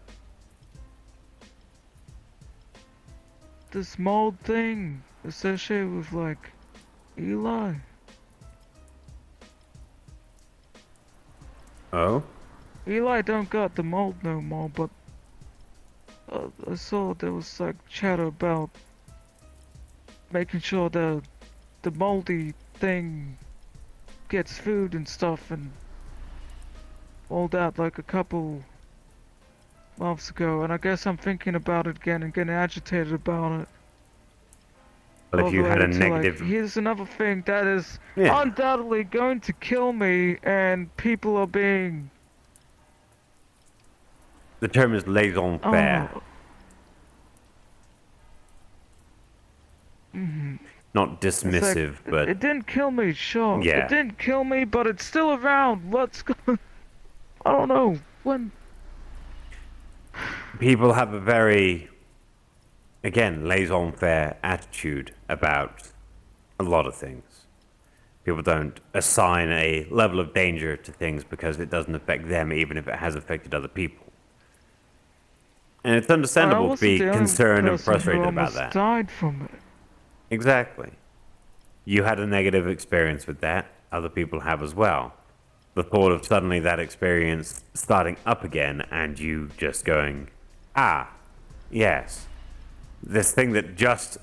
This mold thing associated with like Eli. Oh? Eli don't got the mold no more, but I saw there was like chatter about making sure the moldy thing gets food and stuff and all that like a couple months ago, and I guess I'm thinking about it again and getting agitated about it. Well, if you had a To, negative... like, here's another thing that is Yeah. undoubtedly going to kill me, and people are being... The term is laissez-faire. Not dismissive, Like, but... It didn't kill me, sure. Yeah. It didn't kill me, but it's still around. What's going... I don't know. When... People have a very, again, laissez-faire attitude about a lot of things. People don't assign a level of danger to things because it doesn't affect them, even if it has affected other people. And it's understandable to be concerned and frustrated about that. Died from it. Exactly. You had a negative experience with that. Other people have as well. The thought of suddenly that experience starting up again and you just going, ah, yes, this thing that just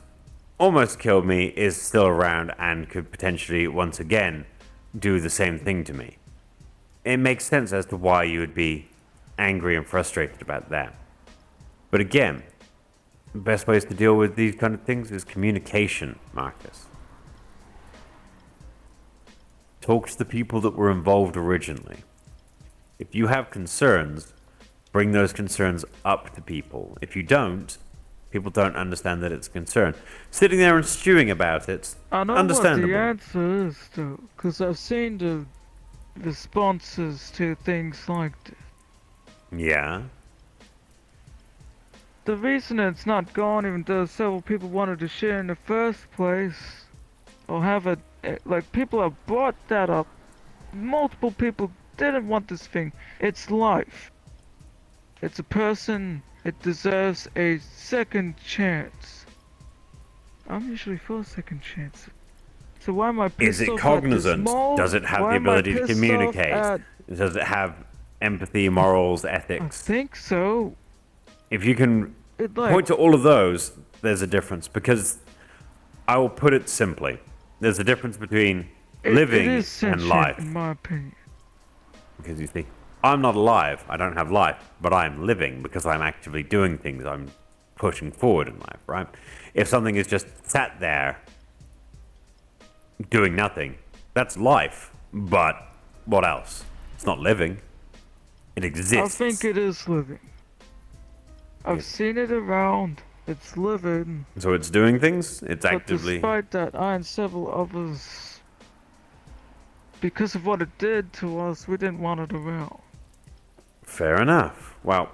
almost killed me is still around and could potentially once again do the same thing to me. It makes sense as to why you would be angry and frustrated about that. But again, the best ways to deal with these kind of things is communication, Marcus. Talk to the people that were involved originally. If you have concerns, bring those concerns up to people. If you don't, people don't understand that it's a concern. Sitting there and stewing about it, I know understandable. what the answer is, though, because I've seen the responses to things like this. Yeah. The reason it's not gone, even though several people wanted to share in the first place, or have it, like, people have brought that up. Multiple people didn't want this thing. It's life. It's a person. It deserves a second chance. I'm usually for a second chance. So why am I pissed Is it off cognizant? at this mold? Does it have Why the am I ability to pissed off communicate? at- Does it have empathy, morals, I ethics? think so. If you can It, like, point to all of those, there's a difference. Because I will put it simply. There's a difference between living it is and sentient, life. in my opinion. Because you see, I'm not alive, I don't have life, but I'm living because I'm actively doing things, I'm pushing forward in life, right? If something is just sat there doing nothing, that's life, but what else? It's not living. It exists. I think it is living. I've seen it around. It's living. So it's doing things? It's But actively... despite that, I and several others, because of what it did to us, we didn't want it around. Fair enough. Well,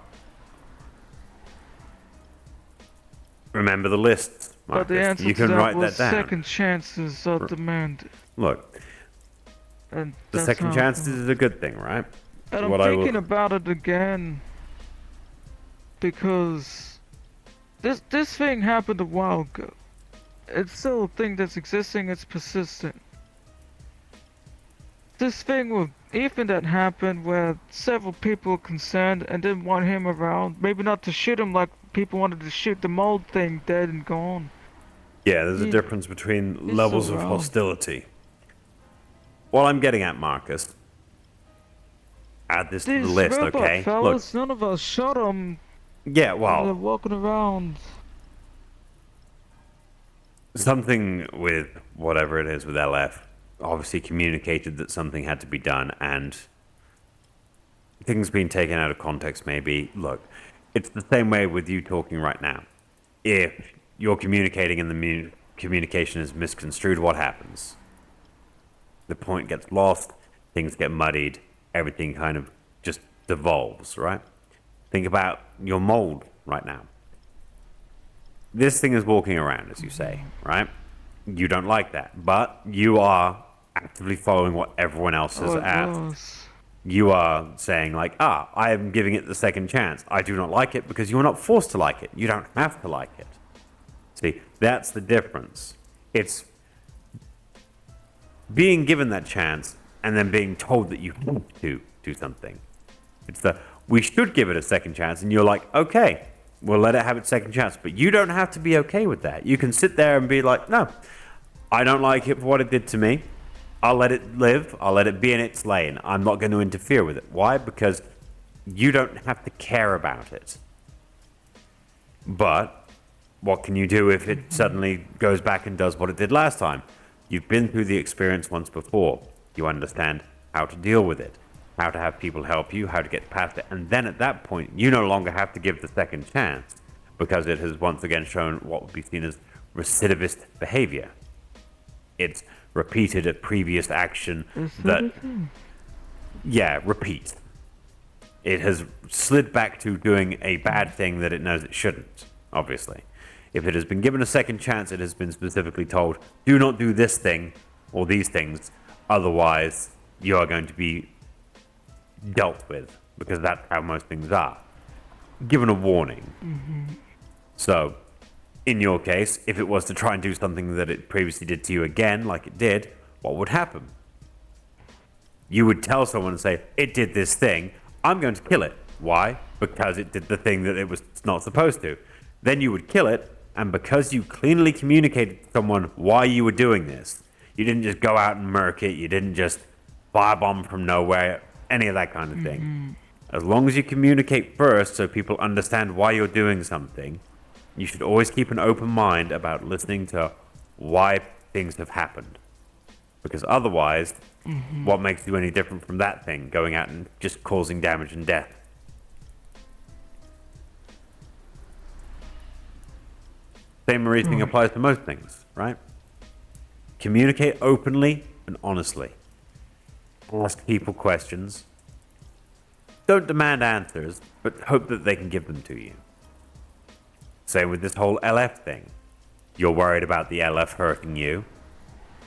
remember the lists. But the Marcus. answer You to can that write was that down. second chances are demanded. Look, And the that's second how I chances feel. is a good thing, right? And I'm What I will- thinking about it again because this thing happened a while ago. It's still a thing that's existing, it's persistent. This thing with Ethan that happened where several people were concerned and didn't want him around. Maybe not to shoot him like people wanted to shoot the mold thing dead and gone. Yeah, there's a He- difference between he's levels still of around. hostility. What I'm getting at, Marcus, add this to the These list, robot okay? Look, fellas, none of us shot them. yeah, They're well, walking around. something with whatever it is with LF obviously communicated that something had to be done, and things being taken out of context maybe. Look, it's the same way with you talking right now. If you're communicating and the communication is misconstrued, what happens? The point gets lost, things get muddied, everything kind of just devolves, right? Think about your mold right now. This thing is walking around, as you say, right? You don't like that, but you are actively following what everyone else has Oh, it asked. was. You are saying like, I am giving it the second chance. I do not like it because you are not forced to like it. You don't have to like it. See, that's the difference. It's being given that chance and then being told that you have to do something. It's the, we should give it a second chance, and you're like, okay, we'll let it have its second chance. But you don't have to be okay with that. You can sit there and be like, no, I don't like it for what it did to me. I'll let it live. I'll let it be in its lane. I'm not going to interfere with it. Why? Because you don't have to care about it. But what can you do if it suddenly goes back and does what it did last time? You've been through the experience once before. You understand how to deal with it, how to have people help you, how to get past it. And then at that point, you no longer have to give the second chance because it has once again shown what would be seen as recidivist behavior. It's repeated a previous action that, yeah, repeat. It has slid back to doing a bad thing that it knows it shouldn't, obviously. If it has been given a second chance, it has been specifically told, do not do this thing or these things, otherwise you are going to be dealt with, because that's how most things are. Given a warning. So, in your case, if it was to try and do something that it previously did to you again, like it did, what would happen? You would tell someone and say, it did this thing, I'm going to kill it. Why? Because it did the thing that it was not supposed to. Then you would kill it, and because you cleanly communicated to someone why you were doing this, you didn't just go out and murk it, you didn't just firebomb from nowhere, any of that kind of thing. As long as you communicate first so people understand why you're doing something, you should always keep an open mind about listening to why things have happened. Because otherwise, what makes you any different from that thing, going out and just causing damage and death? Same reasoning applies to most things, right? Communicate openly and honestly. Ask people questions. Don't demand answers, but hope that they can give them to you. Same with this whole LF thing. You're worried about the LF hurting you.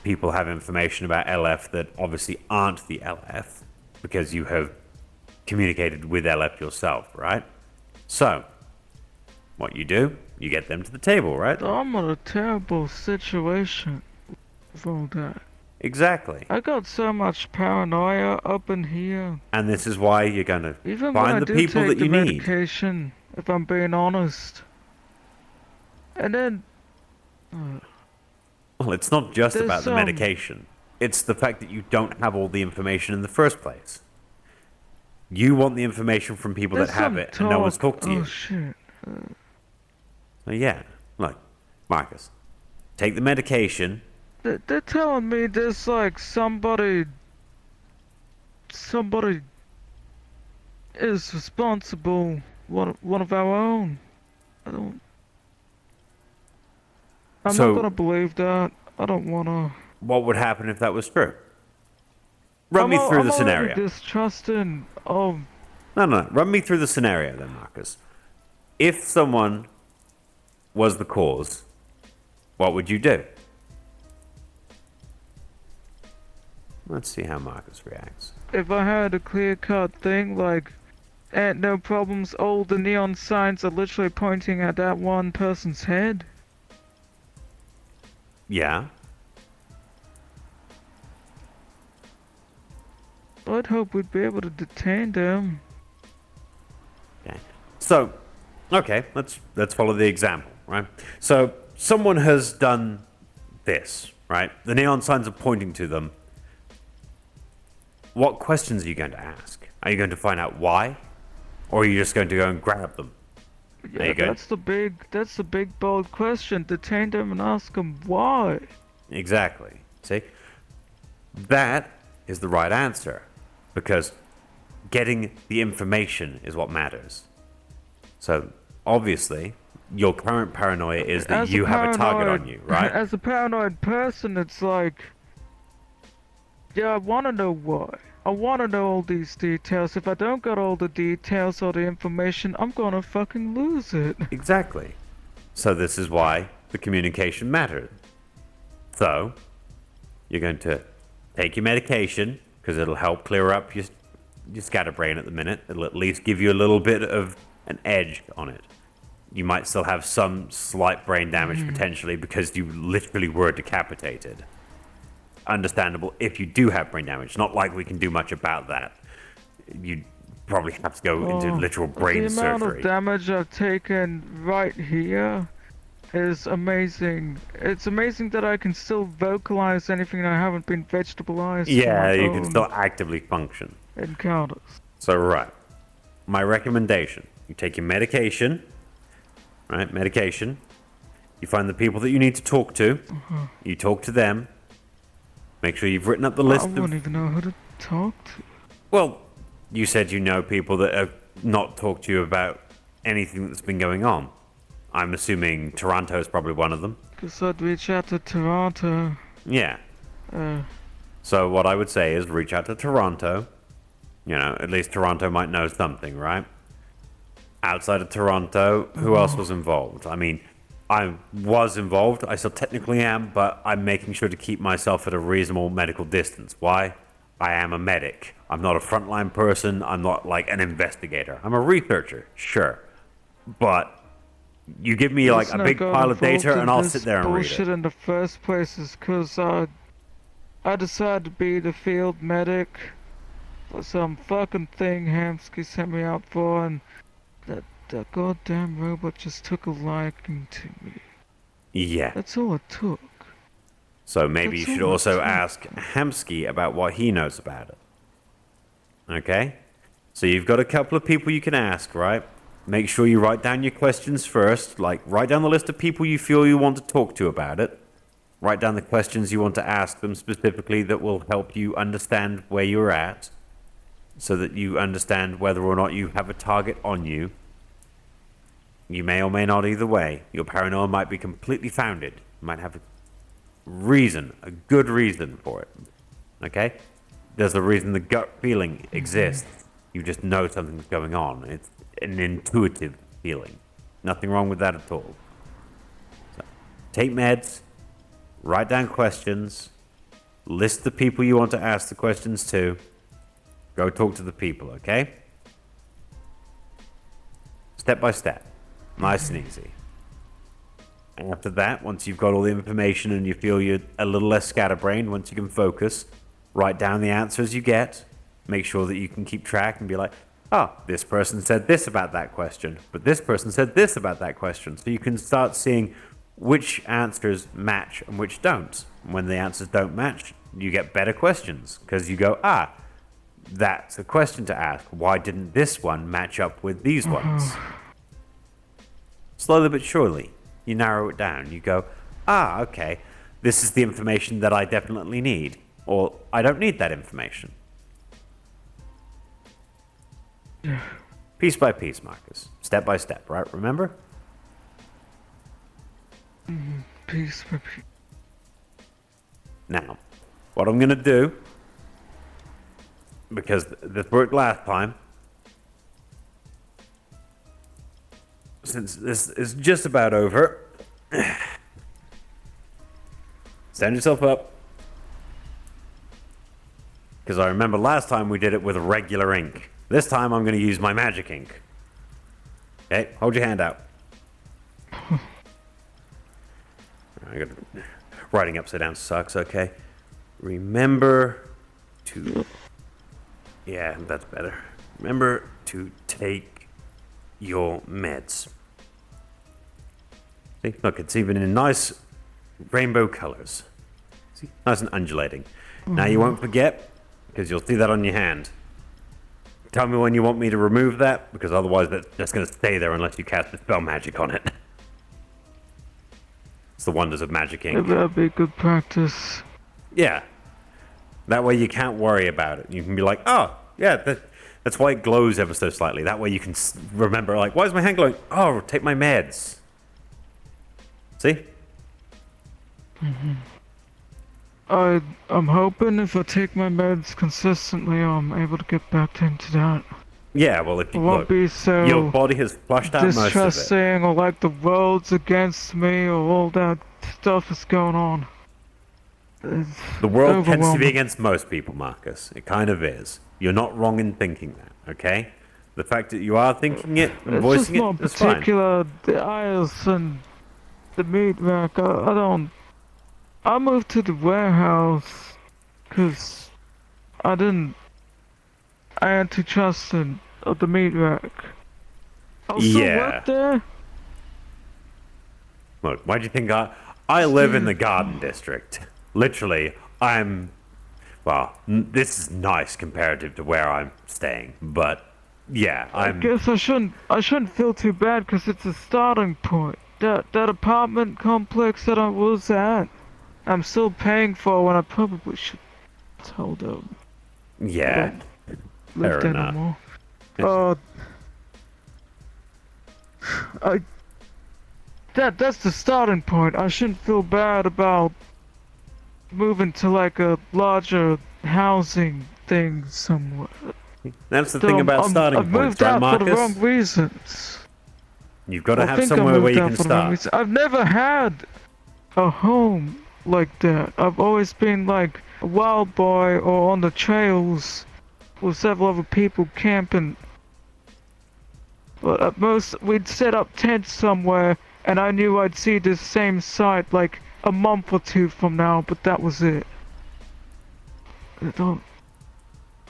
People have information about LF that obviously aren't the LF because you have communicated with LF yourself, right? So, what you do, you get them to the table, right? I'm in a terrible situation with all that. Exactly. I got so much paranoia up in here. And this is why you're going to Even when I find the do people take that the you need. medication, if I'm being honest. And then, Well, it's not just There's about the some- medication. It's the fact that you don't have all the information in the first place. You want the information from people there's that have some it, and no one's talked to you. Oh shit. So yeah, look, Marcus, take the medication. They're telling me there's like somebody is responsible. One of our own. I'm So- not gonna believe that. I don't wanna. What would happen if that was true? Run me through the I'm already scenario. distrusting of. No. Run me through the scenario then, Marcus. If someone was the cause what would you do? Let's see how Marcus reacts. If I had a clear-cut thing like, ain't no problems, all the neon signs are literally pointing at that one person's head. Yeah. I'd hope we'd be able to detain them. Okay. So, okay, let's follow the example, right? So, someone has done this, right? The neon signs are pointing to them. What questions are you going to ask? Are you going to find out why? Or are you just going to go and grab them? Yeah, that's the big bold question. Detain them and ask them why. Exactly. See? That is the right answer. Because getting the information is what matters. So, obviously, your current paranoia is that you have a target on you, right? As a paranoid person, it's like, yeah, I want to know why. I want to know all these details. If I don't got all the details or the information, I'm gonna fucking lose it. Exactly. So this is why the communication matters. So, you're going to take your medication, because it'll help clear up your scatterbrain at the minute. It'll at least give you a little bit of an edge on it. You might still have some slight brain damage potentially because you literally were decapitated. Understandable if you do have brain damage. Not like we can do much about that. You'd probably have to go into literal brain surgery. The amount of damage I've taken right here is amazing. It's amazing that I can still vocalize anything and I haven't been vegetabilized. Yeah, you can still actively function. Encounters. So, right. My recommendation, you take your medication, right? Medication. You find the people that you need to talk to. You talk to them. Make sure you've written up the list I wouldn't even know who to talk to. Well, you said you know people that have not talked to you about anything that's been going on. I'm assuming Toronto is probably one of them. Guess I'd reach out to Toronto. Yeah. So what I would say is reach out to Toronto. You know, at least Toronto might know something, right? Outside of Toronto, who else was involved? I mean, I was involved. I still technically am, but I'm making sure to keep myself at a reasonable medical distance. Why? I am a medic. I'm not a frontline person. I'm not like an investigator. I'm a researcher, sure. But you give me like a big pile of data and I'll sit there and read it. Bullshit in the first place is because I decided to be the field medic for some fucking thing Hamsky sent me out for, and that goddamn robot just took a liking to me. Yeah. That's all it took. So maybe you should also ask Hamsky about what he knows about it. Okay? So you've got a couple of people you can ask, right? Make sure you write down your questions first. Like, write down the list of people you feel you want to talk to about it. Write down the questions you want to ask them specifically that will help you understand where you're at, so that you understand whether or not you have a target on you. You may or may not either way. Your paranoia might be completely founded. You might have a reason, a good reason for it. Okay? There's a reason the gut feeling exists. You just know something's going on. It's an intuitive feeling. Nothing wrong with that at all. So, take meds, write down questions, list the people you want to ask the questions to, go talk to the people, okay? Step by step. Nice and easy. And after that, once you've got all the information and you feel you're a little less scatterbrained, once you can focus, write down the answers you get, make sure that you can keep track and be like, oh, this person said this about that question, but this person said this about that question. So you can start seeing which answers match and which don't. And when the answers don't match, you get better questions because you go, that's a question to ask. Why didn't this one match up with these ones? Slowly but surely, you narrow it down. You go, okay, this is the information that I definitely need. Or, I don't need that information. Piece by piece, Marcus. Step by step, right? Remember? Piece by piece. Now, what I'm going to do, because this worked last time, since this is just about over, Stand yourself up. Because I remember last time we did it with regular ink. This time I'm going to use my magic ink. Okay, hold your hand out. Writing upside down sucks, okay? Remember to... Yeah, that's better. Remember to take your meds. See, look, it's even in nice rainbow colors. See, nice and undulating. Now you won't forget, because you'll see that on your hand. Tell me when you want me to remove that, because otherwise that's just going to stay there unless you cast a spell magic on it. It's the wonders of magic ink. That'd be good practice. Yeah. That way you can't worry about it. You can be like, oh, yeah, that's why it glows ever so slightly. That way you can remember, like, why is my hand glowing? Oh, take my meds. See? I'm hoping if I take my meds consistently, I'm able to get back into that. Yeah, well, if you It won't look, be so your body has flushed out most of it. distressing or like the world's against me or all that stuff is going on. It's The world tends to be overwhelming. against most people, Marcus. It kind of is. You're not wrong in thinking that, okay? The fact that you are thinking it and It's just voicing more it is fine. particular, the aisles and the meat rack. I don't... I moved to the warehouse because I had to trust the meat rack. I'll still Yeah. work there. Look, why do you think I live in the Garden District? Literally, this is nice comparative to where I'm staying, but yeah, I guess I shouldn't feel too bad because it's a starting point. That apartment complex that I was at, I'm still paying for when I probably should have told them. yeah, Live fair there enough. no more. That's the starting point. I shouldn't feel bad about moving to like a larger housing thing somewhere. That's the thing about starting I've points, moved right, out for the wrong Marcus? reasons. You've got to I have think I somewhere where moved you out can for the wrong start. reasons. I've never had a home like that. I've always been like a wild boy or on the trails with several other people camping. But at most, we'd set up tents somewhere, and I knew I'd see this same site like a month or two from now, but that was it.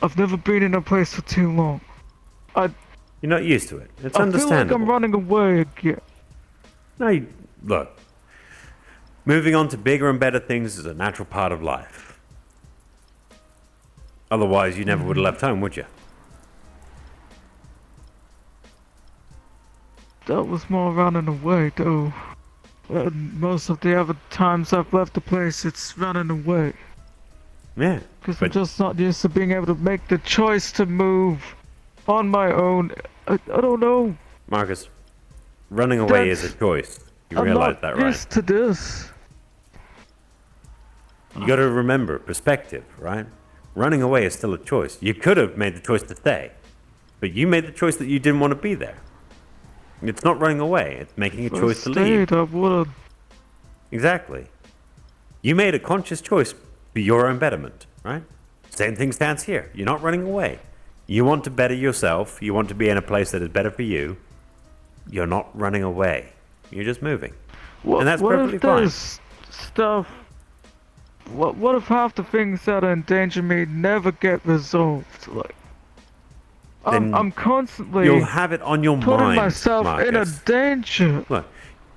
I've never been in a place for too long. You're not used to it. It's I feel like understandable. I'm running away again. No, look. Moving on to bigger and better things is a natural part of life. Otherwise, you never would have left home, would you? That was more running away, though. Most of the other times I've left the place, it's running away. Yeah. Because I'm But just not used to being able to make the choice to move on my own. I don't know. Marcus, running away is That's- a choice. You I'm realize not that, right? used to this. You got to remember perspective, right? Running away is still a choice. You could have made the choice to stay, but you made the choice that you didn't want to be there. It's not running away. It's making a If I choice to leave. stayed, I would've. Exactly. You made a conscious choice for your own betterment, right? Same thing stands here. You're not running away. You want to better yourself. You want to be in a place that is better for you. You're not running away. You're just moving. What, And that's what perfectly if fine. there's stuff? What if half the things that endanger me never get resolved? Like, Then I'm constantly You'll have it on your putting mind, myself in a Marcus. danger. Look,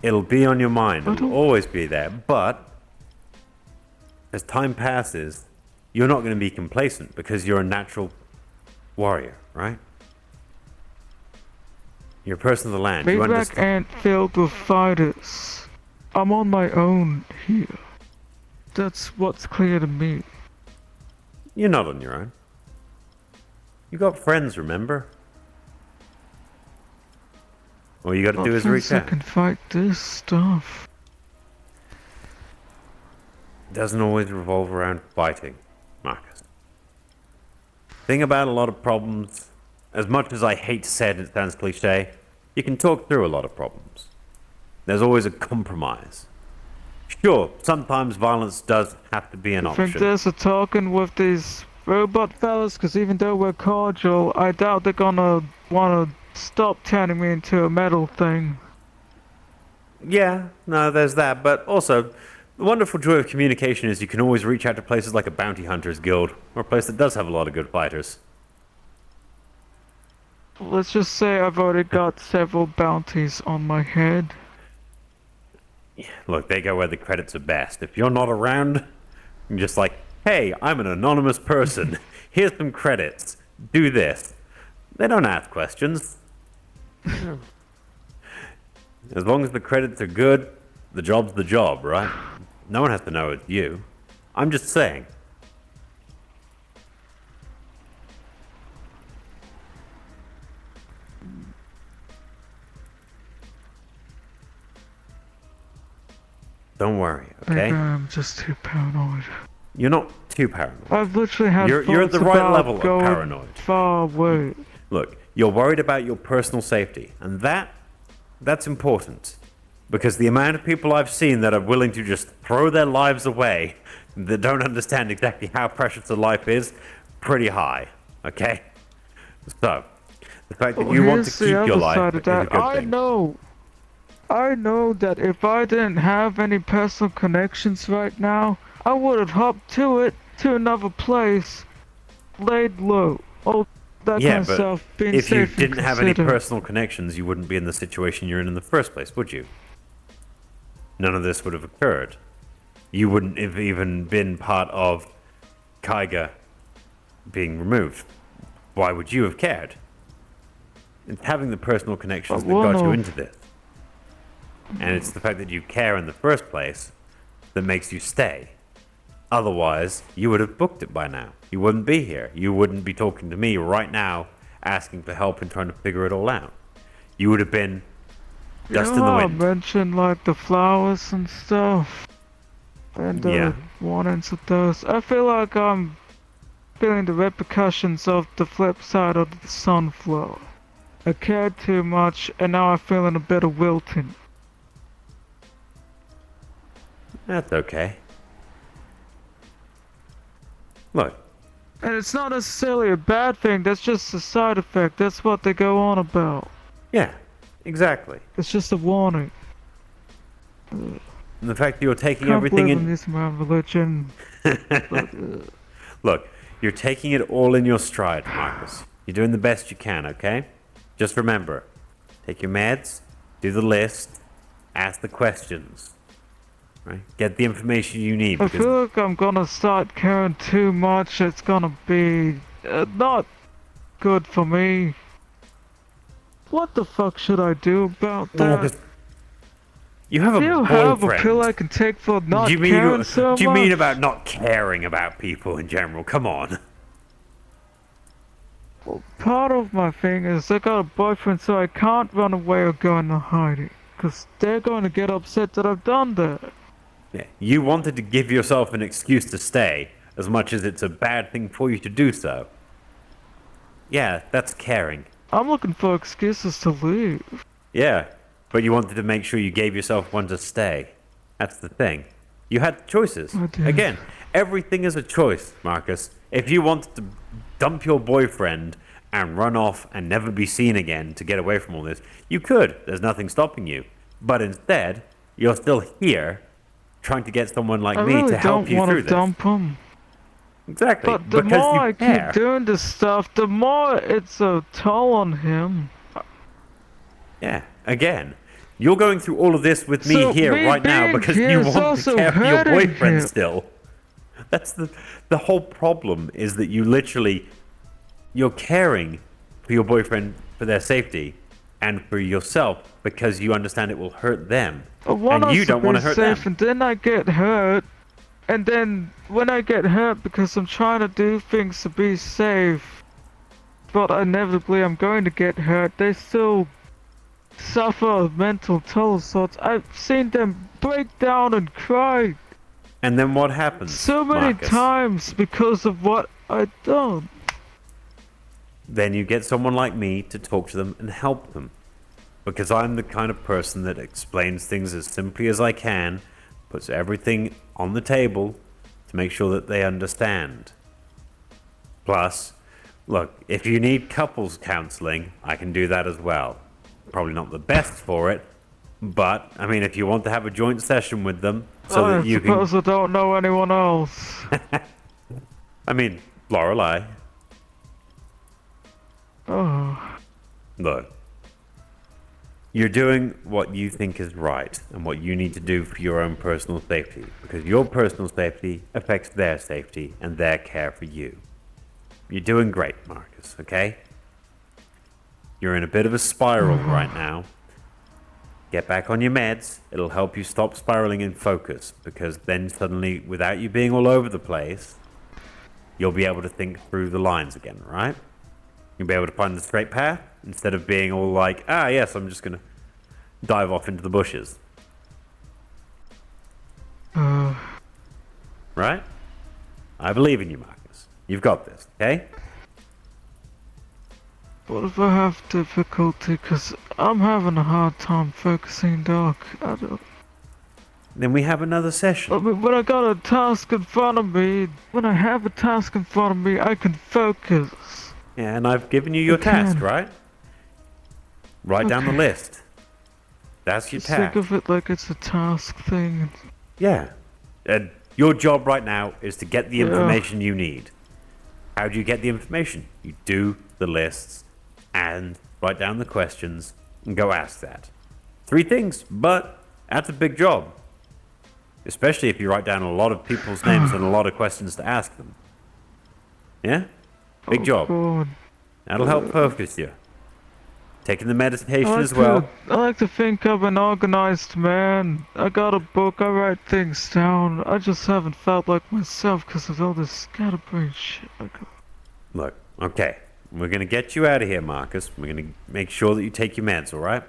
it'll be on your mind. I It'll don't- always be there. But as time passes, you're not going to be complacent because you're a natural warrior, right? You're a person of the land. You Mayback understand. ain't filled with fighters. I'm on my own here. That's what's clear to me. You're not on your own. You got friends, remember? All you got to do is reach I out. can fight this stuff. Doesn't always revolve around fighting, Marcus. Thing about a lot of problems, as much as I hate to say it, it sounds cliche, you can talk through a lot of problems. There's always a compromise. Sure, sometimes violence does have to be an I think option. there's a talking with these robot fellas, because even though we're cordial, I doubt they're gonna wanna stop turning me into a metal thing. Yeah, no, there's that, but also, the wonderful joy of communication is you can always reach out to places like a bounty hunters guild, or a place that does have a lot of good fighters. Let's just say I've already got several bounties on my head. Look, they go where the credits are best. If you're not around, you're just like, hey, I'm an anonymous person. Here's some credits. Do this. They don't ask questions. As long as the credits are good, the job's the job, right? No one has to know it's you. I'm just saying. Don't worry, okay? Maybe I'm just too paranoid. You're not too paranoid. I've literally had You're at the thoughts right about level of going paranoid. far away. Look, you're worried about your personal safety, and that's important. Because the amount of people I've seen that are willing to just throw their lives away, that don't understand exactly how precious a life is, pretty high, okay? So, the fact that you want to Here's keep the your other life side is of a that. good thing. I know that if I didn't have any personal connections right now, I would have hopped to it, to another place, laid low, all that Yeah, kind of but stuff, being if you safe and didn't have any considerate. personal connections, you wouldn't be in the situation you're in the first place, would you? None of this would have occurred. You wouldn't have even been part of Kaiga being removed. Why would you have cared? It's having the personal connections that got you into this. And it's the fact that you care in the first place that makes you stay. Otherwise, you would have booked it by now. You wouldn't be here. You wouldn't be talking to me right now, asking for help and trying to figure it all out. You would have been dust in the how I wind. mentioned like the flowers and stuff, and Yeah. warnings of those. I feel like I'm feeling the repercussions of the flip side of the sunflower. I cared too much, and now I'm feeling a bit of wilting. That's okay. Look, And it's not necessarily a bad thing, that's just a side effect, that's what they go on about. yeah, exactly. It's just a warning. And the fact that you're taking Can't everything believe I'm in. using my religion. Look, you're taking it all in your stride, Markus. You're doing the best you can, okay? Just remember, take your meds, do the list, ask the questions, right? Get the information you need. I Because feel like I'm gonna start caring too much, it's gonna be not good for me. What the fuck should I do about that? Markus, you have a Do you have a boyfriend. pill I can take for not do you mean, caring so do you much? mean about not caring about people in general? Come on. Part of my thing is I got a boyfriend, so I can't run away or go into hiding. Because they're going to get upset that I've done that. Yeah, you wanted to give yourself an excuse to stay, as much as it's a bad thing for you to do so. Yeah, that's caring. I'm looking for excuses to leave. Yeah, but you wanted to make sure you gave yourself one to stay. That's the thing. You had choices. I did. Again, everything is a choice, Markus. If you wanted to dump your boyfriend and run off and never be seen again to get away from all this, you could. There's nothing stopping you. But instead, you're still here trying to get someone like I me really to help don't you want through to this. dump him. Exactly. But the because more you I care. keep doing this stuff, the more it's a toll on him. Yeah, again, you're going through all of this with me So here me right now being because here you is want to also care for your hurting boyfriend him. still. That's the whole problem is that you're caring for your boyfriend for their safety and for yourself because you understand it will hurt them. I want And us you don't to want be to hurt safe, them. and then I get hurt. And then when I get hurt because I'm trying to do things to be safe, but inevitably I'm going to get hurt, they still suffer a mental toll of sorts. I've seen them break down and cry And then what happens? so many Markus? times because of what I've done. Then you get someone like me to talk to them and help them. Because I'm the kind of person that explains things as simply as I can, puts everything on the table to make sure that they understand. Plus, look, if you need couples counseling, I can do that as well. Probably not the best for it, but, I mean, if you want to have a joint session with them so that you can... I suppose I don't know anyone else. I mean, Lorelei. Oh. Look, you're doing what you think is right and what you need to do for your own personal safety, because your personal safety affects their safety and their care for you. You're doing great, Marcus, okay? You're in a bit of a spiral right now. Get back on your meds. It'll help you stop spiraling and focus, because then suddenly, without you being all over the place, you'll be able to think through the lines again, right? You'll be able to find the straight path instead of being all like, yes, I'm just going to dive off into the bushes. Right? I believe in you, Marcus. You've got this, okay? What if I have difficulty? Because I'm having a hard time focusing, Doc. I don't... Then we have another session. I mean, when I got a task in front of me, when I have a task in front of me, I can focus. Yeah, and I've given you your task, right? Write down the list. That's your Just task. think of it like it's a task thing. Yeah. And your job right now is to get the information you need. How do you get the information? You do the lists and write down the questions and go ask that. 3 things, but that's a big job. Especially if you write down a lot of people's names and a lot of questions to ask them. Yeah? Big job. God. That'll help focus you. Taking the meditation as well. I like to think I'm an organized man. I got a book, I write things down. I just haven't felt like myself because of all this scatterbrain shit. Look, okay. We're going to get you out of here, Marcus. We're going to make sure that you take your meds, alright?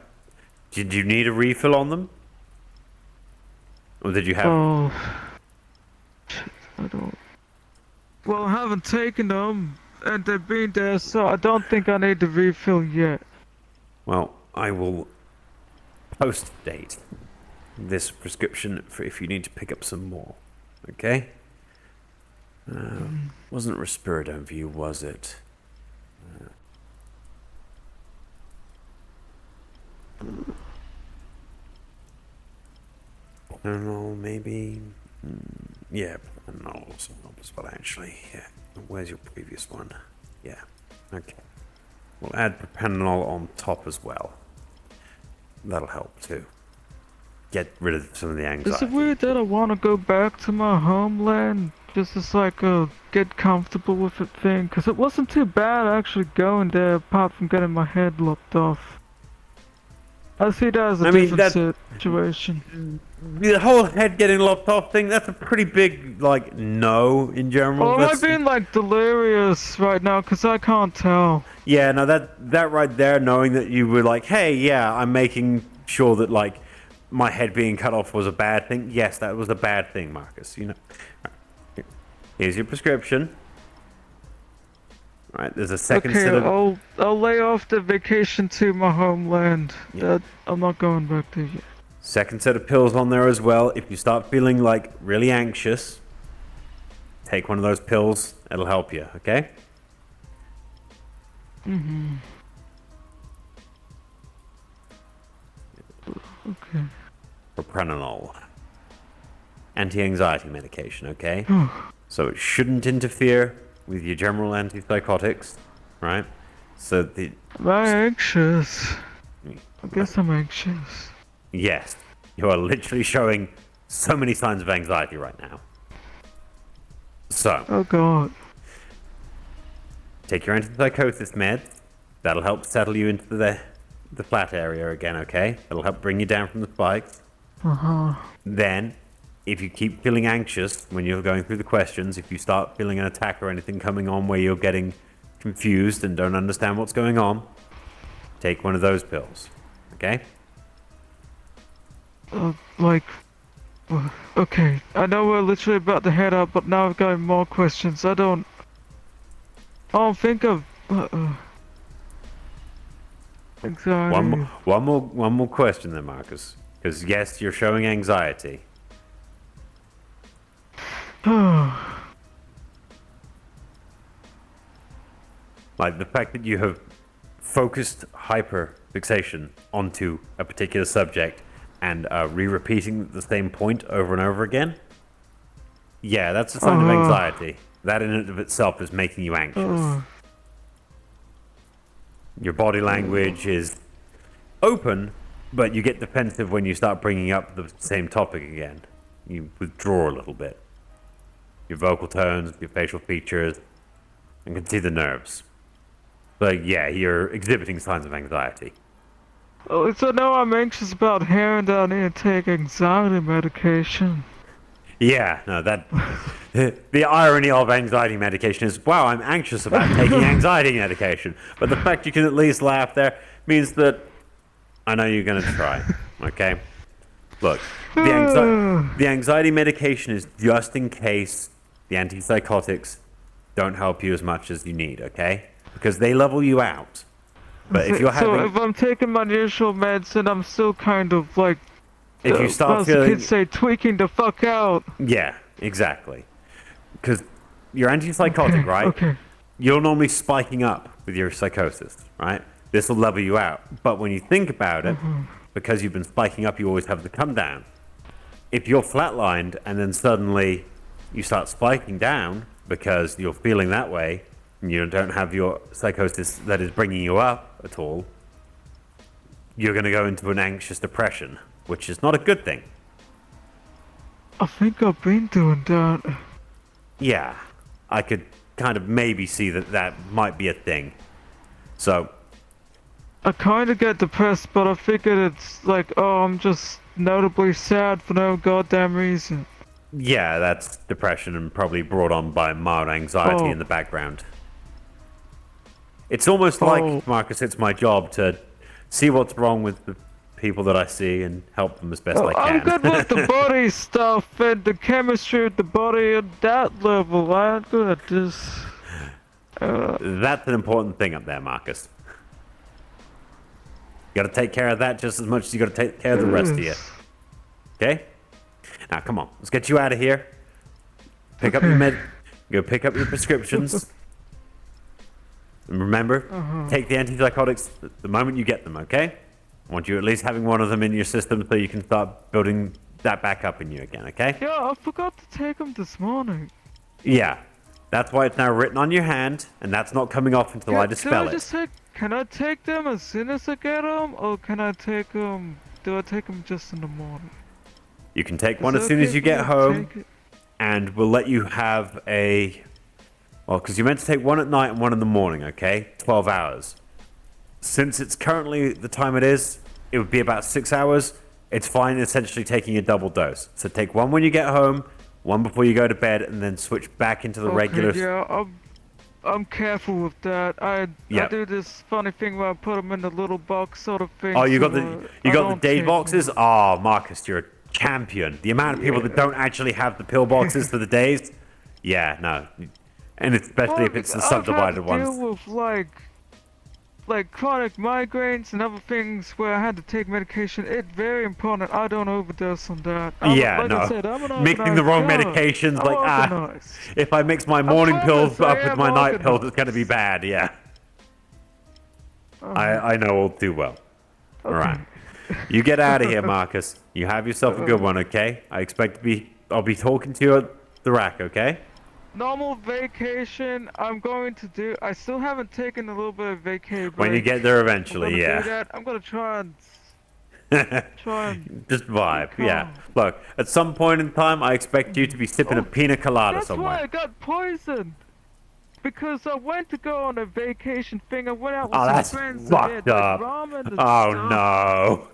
Did you need a refill on them? Or did you have... Oh... Shit, I don't... Well, I haven't taken them, and they've been there, so I don't think I need the refill yet. Well, I will post-date this prescription for if you need to pick up some more. Okay? Wasn't risperidone for you, was it? I don't know, maybe... yeah, Propanol also helps as well, actually. Yeah. Where's your previous one? Yeah. Okay. We'll add propanol on top as well. That'll help too. Get rid of some of the anxiety. Is it weird that I want to go back to my homeland? Just as like a get comfortable with it thing? Because it wasn't too bad actually going there apart from getting my head lopped off. I see that as a different situation. The whole head getting lopped off thing, that's a pretty big, like, no in general. Or am I being, like, delirious right now? Because I can't tell. Yeah, no, that right there, knowing that you were like, hey, yeah, I'm making sure that, like, my head being cut off was a bad thing. Yes, that was a bad thing, Marcus, you know. Here's your prescription. Right, there's a second set of... I'll lay off the vacation to my homeland. Yeah. I'm not going back there yet. Second set of pills on there as well. If you start feeling like really anxious, take one of those pills. It'll help you, okay? Mm-hmm. Okay. Propranolol. Anti-anxiety medication, okay? So it shouldn't interfere with your general antipsychotics, right? So the... Am I anxious? I guess I'm anxious. Yes. You are literally showing so many signs of anxiety right now. So... Oh god. Take your antipsychosis meds. That'll help settle you into the flat area again, okay? That'll help bring you down from the spikes. Uh-huh. Then, if you keep feeling anxious when you're going through the questions, if you start feeling an attack or anything coming on where you're getting confused and don't understand what's going on, take one of those pills, okay? Okay, I know we're literally about to head out, but now I've got more questions. I don't think of anxiety. One more question then, Marcus. Because yes, you're showing anxiety. Like the fact that you have focused hyper fixation onto a particular subject and re-repeating the same point over and over again. Yeah, that's a sign of anxiety. That in and of itself is making you anxious. Your body language is open, but you get defensive when you start bringing up the same topic again. You withdraw a little bit. Your vocal tones, your facial features, and can see the nerves. But yeah, you're exhibiting signs of anxiety. Oh, so now I'm anxious about hearing that I need to take anxiety medication. Yeah, no, that... The irony of anxiety medication is, wow, I'm anxious about taking anxiety medication. But the fact you can at least laugh there means that I know you're going to try, okay? Look, the anxiety medication is just in case the antipsychotics don't help you as much as you need, okay? Because they level you out. But if you're having... So if I'm taking my usual medicine, I'm still kind of like... If you start feeling... kids say, tweaking the fuck out. Yeah, exactly. Because you're antipsychotic, right? Okay. You're normally spiking up with your psychosis, right? This will level you out. But when you think about it, because you've been spiking up, you always have the come down. If you're flatlined and then suddenly you start spiking down because you're feeling that way and you don't have your psychosis that is bringing you up at all, you're going to go into an anxious depression, which is not a good thing. I think I've been doing that. Yeah, I could kind of maybe see that might be a thing. So... I kind of get depressed, but I figured it's like, oh, I'm just notably sad for no goddamn reason. Yeah, that's depression and probably brought on by mild anxiety in the background. It's almost like, Marcus, it's my job to see what's wrong with the people that I see and help them as best I can. I'm good with the body stuff and the chemistry of the body at that level. I'm good at this. That's an important thing up there, Marcus. You gotta take care of that just as much as you gotta take care of the rest of you. Okay? Now, come on. Let's get you out of here. Pick up your go pick up your prescriptions. And remember, take the antipsychotics the moment you get them, okay? I want you at least having one of them in your system so you can start building that back up in you again, okay? Yeah, I forgot to take them this morning. Yeah. That's why it's now written on your hand, and that's not coming off until I dispel it. Can I take them as soon as I get them, or can I take them... Do I take them just in the morning? You can take one as soon as you get home, and we'll let you have a... Well, because you're meant to take one at night and one in the morning, okay? 12 hours. Since it's currently the time it is, it would be about 6 hours. It's fine essentially taking a double dose. So take one when you get home, one before you go to bed, and then switch back into the regular... Yeah, I'm careful with that. I do this funny thing where I put them in the little box sort of thing. Oh, you got the day boxes? Oh, Marcus, you're a champion. The amount of people that don't actually have the pill boxes for the days. Yeah, no. And especially if it's the subdivided ones. I deal with like chronic migraines and other things where I had to take medication. It's very important I don't overdose on that. I said, mixing the wrong medications, if I mix my morning pills up with my night pills, it's going to be bad, yeah. I know all too well. Okay. Alright. You get out of here, Marcus. You have yourself a good one, okay? I'll be talking to you at the rack, okay? Normal vacation, I'm going to do. I still haven't taken a little bit of vacay break. When you get there eventually, yeah. I'm gonna try and just vibe, yeah. Look, at some point in time, I expect you to be sipping a pina colada somewhere. That's why I got poisoned. Because I went to go on a vacation thing. I went out with some friends. Fucked up. Ramen and no.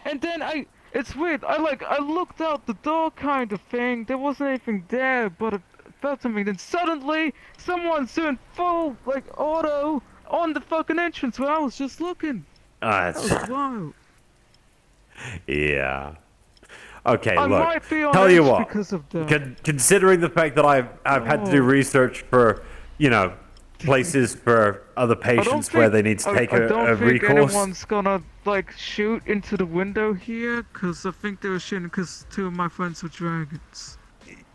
And then it's weird. I looked out the door kind of thing. There wasn't anything there, but I felt something. Then suddenly, someone's doing full auto on the fucking entrance where I was just looking. That was wild. Yeah. Okay, I look. might be on tell you what. Because of that. Considering the fact that I've had to do research for, places for other patients where they need to take a recourse. I don't think anyone's gonna shoot into the window here, because I think they were shooting because two of my friends were dragons.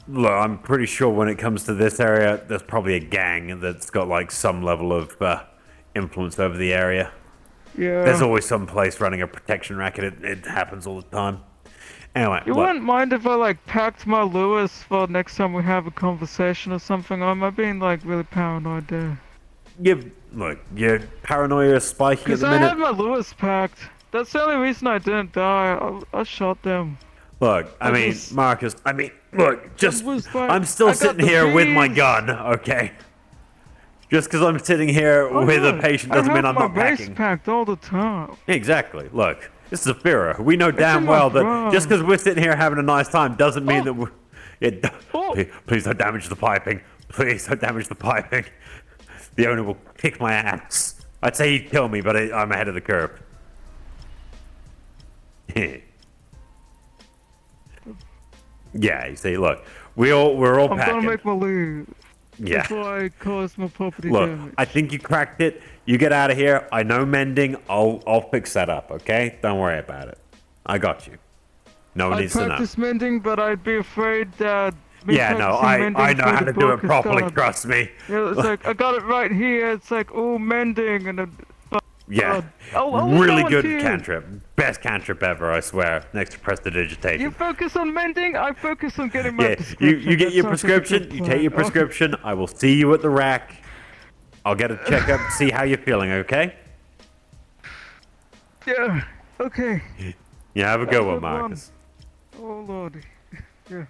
Look, I'm pretty sure when it comes to this area, there's probably a gang that's got like some level of influence over the area. Yeah. There's always some place running a protection racket. It happens all the time. Anyway, You look, wouldn't mind if I like packed my Lewis for next time we have a conversation or something? Or am I being like really paranoid there? Your paranoia is spiky at Because the I minute. had my Lewis packed. That's the only reason I didn't die. I shot them. Look, I mean, just- Marcus, look, just, was like- I'm still I got sitting the here with my bees. gun, okay? Just because I'm sitting here Oh, with a no, patient doesn't mean I'm I not have my base packing. packed all the time. Exactly. Look, this is a Führer. We know damn in my well that bra. just because we're sitting here having a nice time doesn't mean Oh. that we're... Yeah, Oh. please don't damage the piping. Please don't damage the piping. The owner will kick my ass. I'd say he'd kill me, but I'm ahead of the curve. Yeah, you see, look, we're all I'm packing. gonna make my leave Yeah. before I cause my property Look, damage. I think you cracked it. You get out of here. I know mending. I'll fix that up, okay? Don't worry about it. I got you. No one I'd needs to know. practice mending, but I'd be afraid that me Yeah, no, practicing I mending know through how the to do it book is properly, done. trust me. Yeah, it's like I got it right here. It's like mending and Yeah. I'll Really show it good to you. cantrip. Best cantrip ever, I swear. Next to prestidigitation. You focus on mending. I focus on getting my Yeah, prescription. you get That your sounds like a prescription, good you plan. take your Oh, prescription, I will see you at the rack. I'll get a checkup, see how you're feeling, okay? yeah. Okay. Yeah, have a good one, good one. Marcus. Oh lordy. Yeah.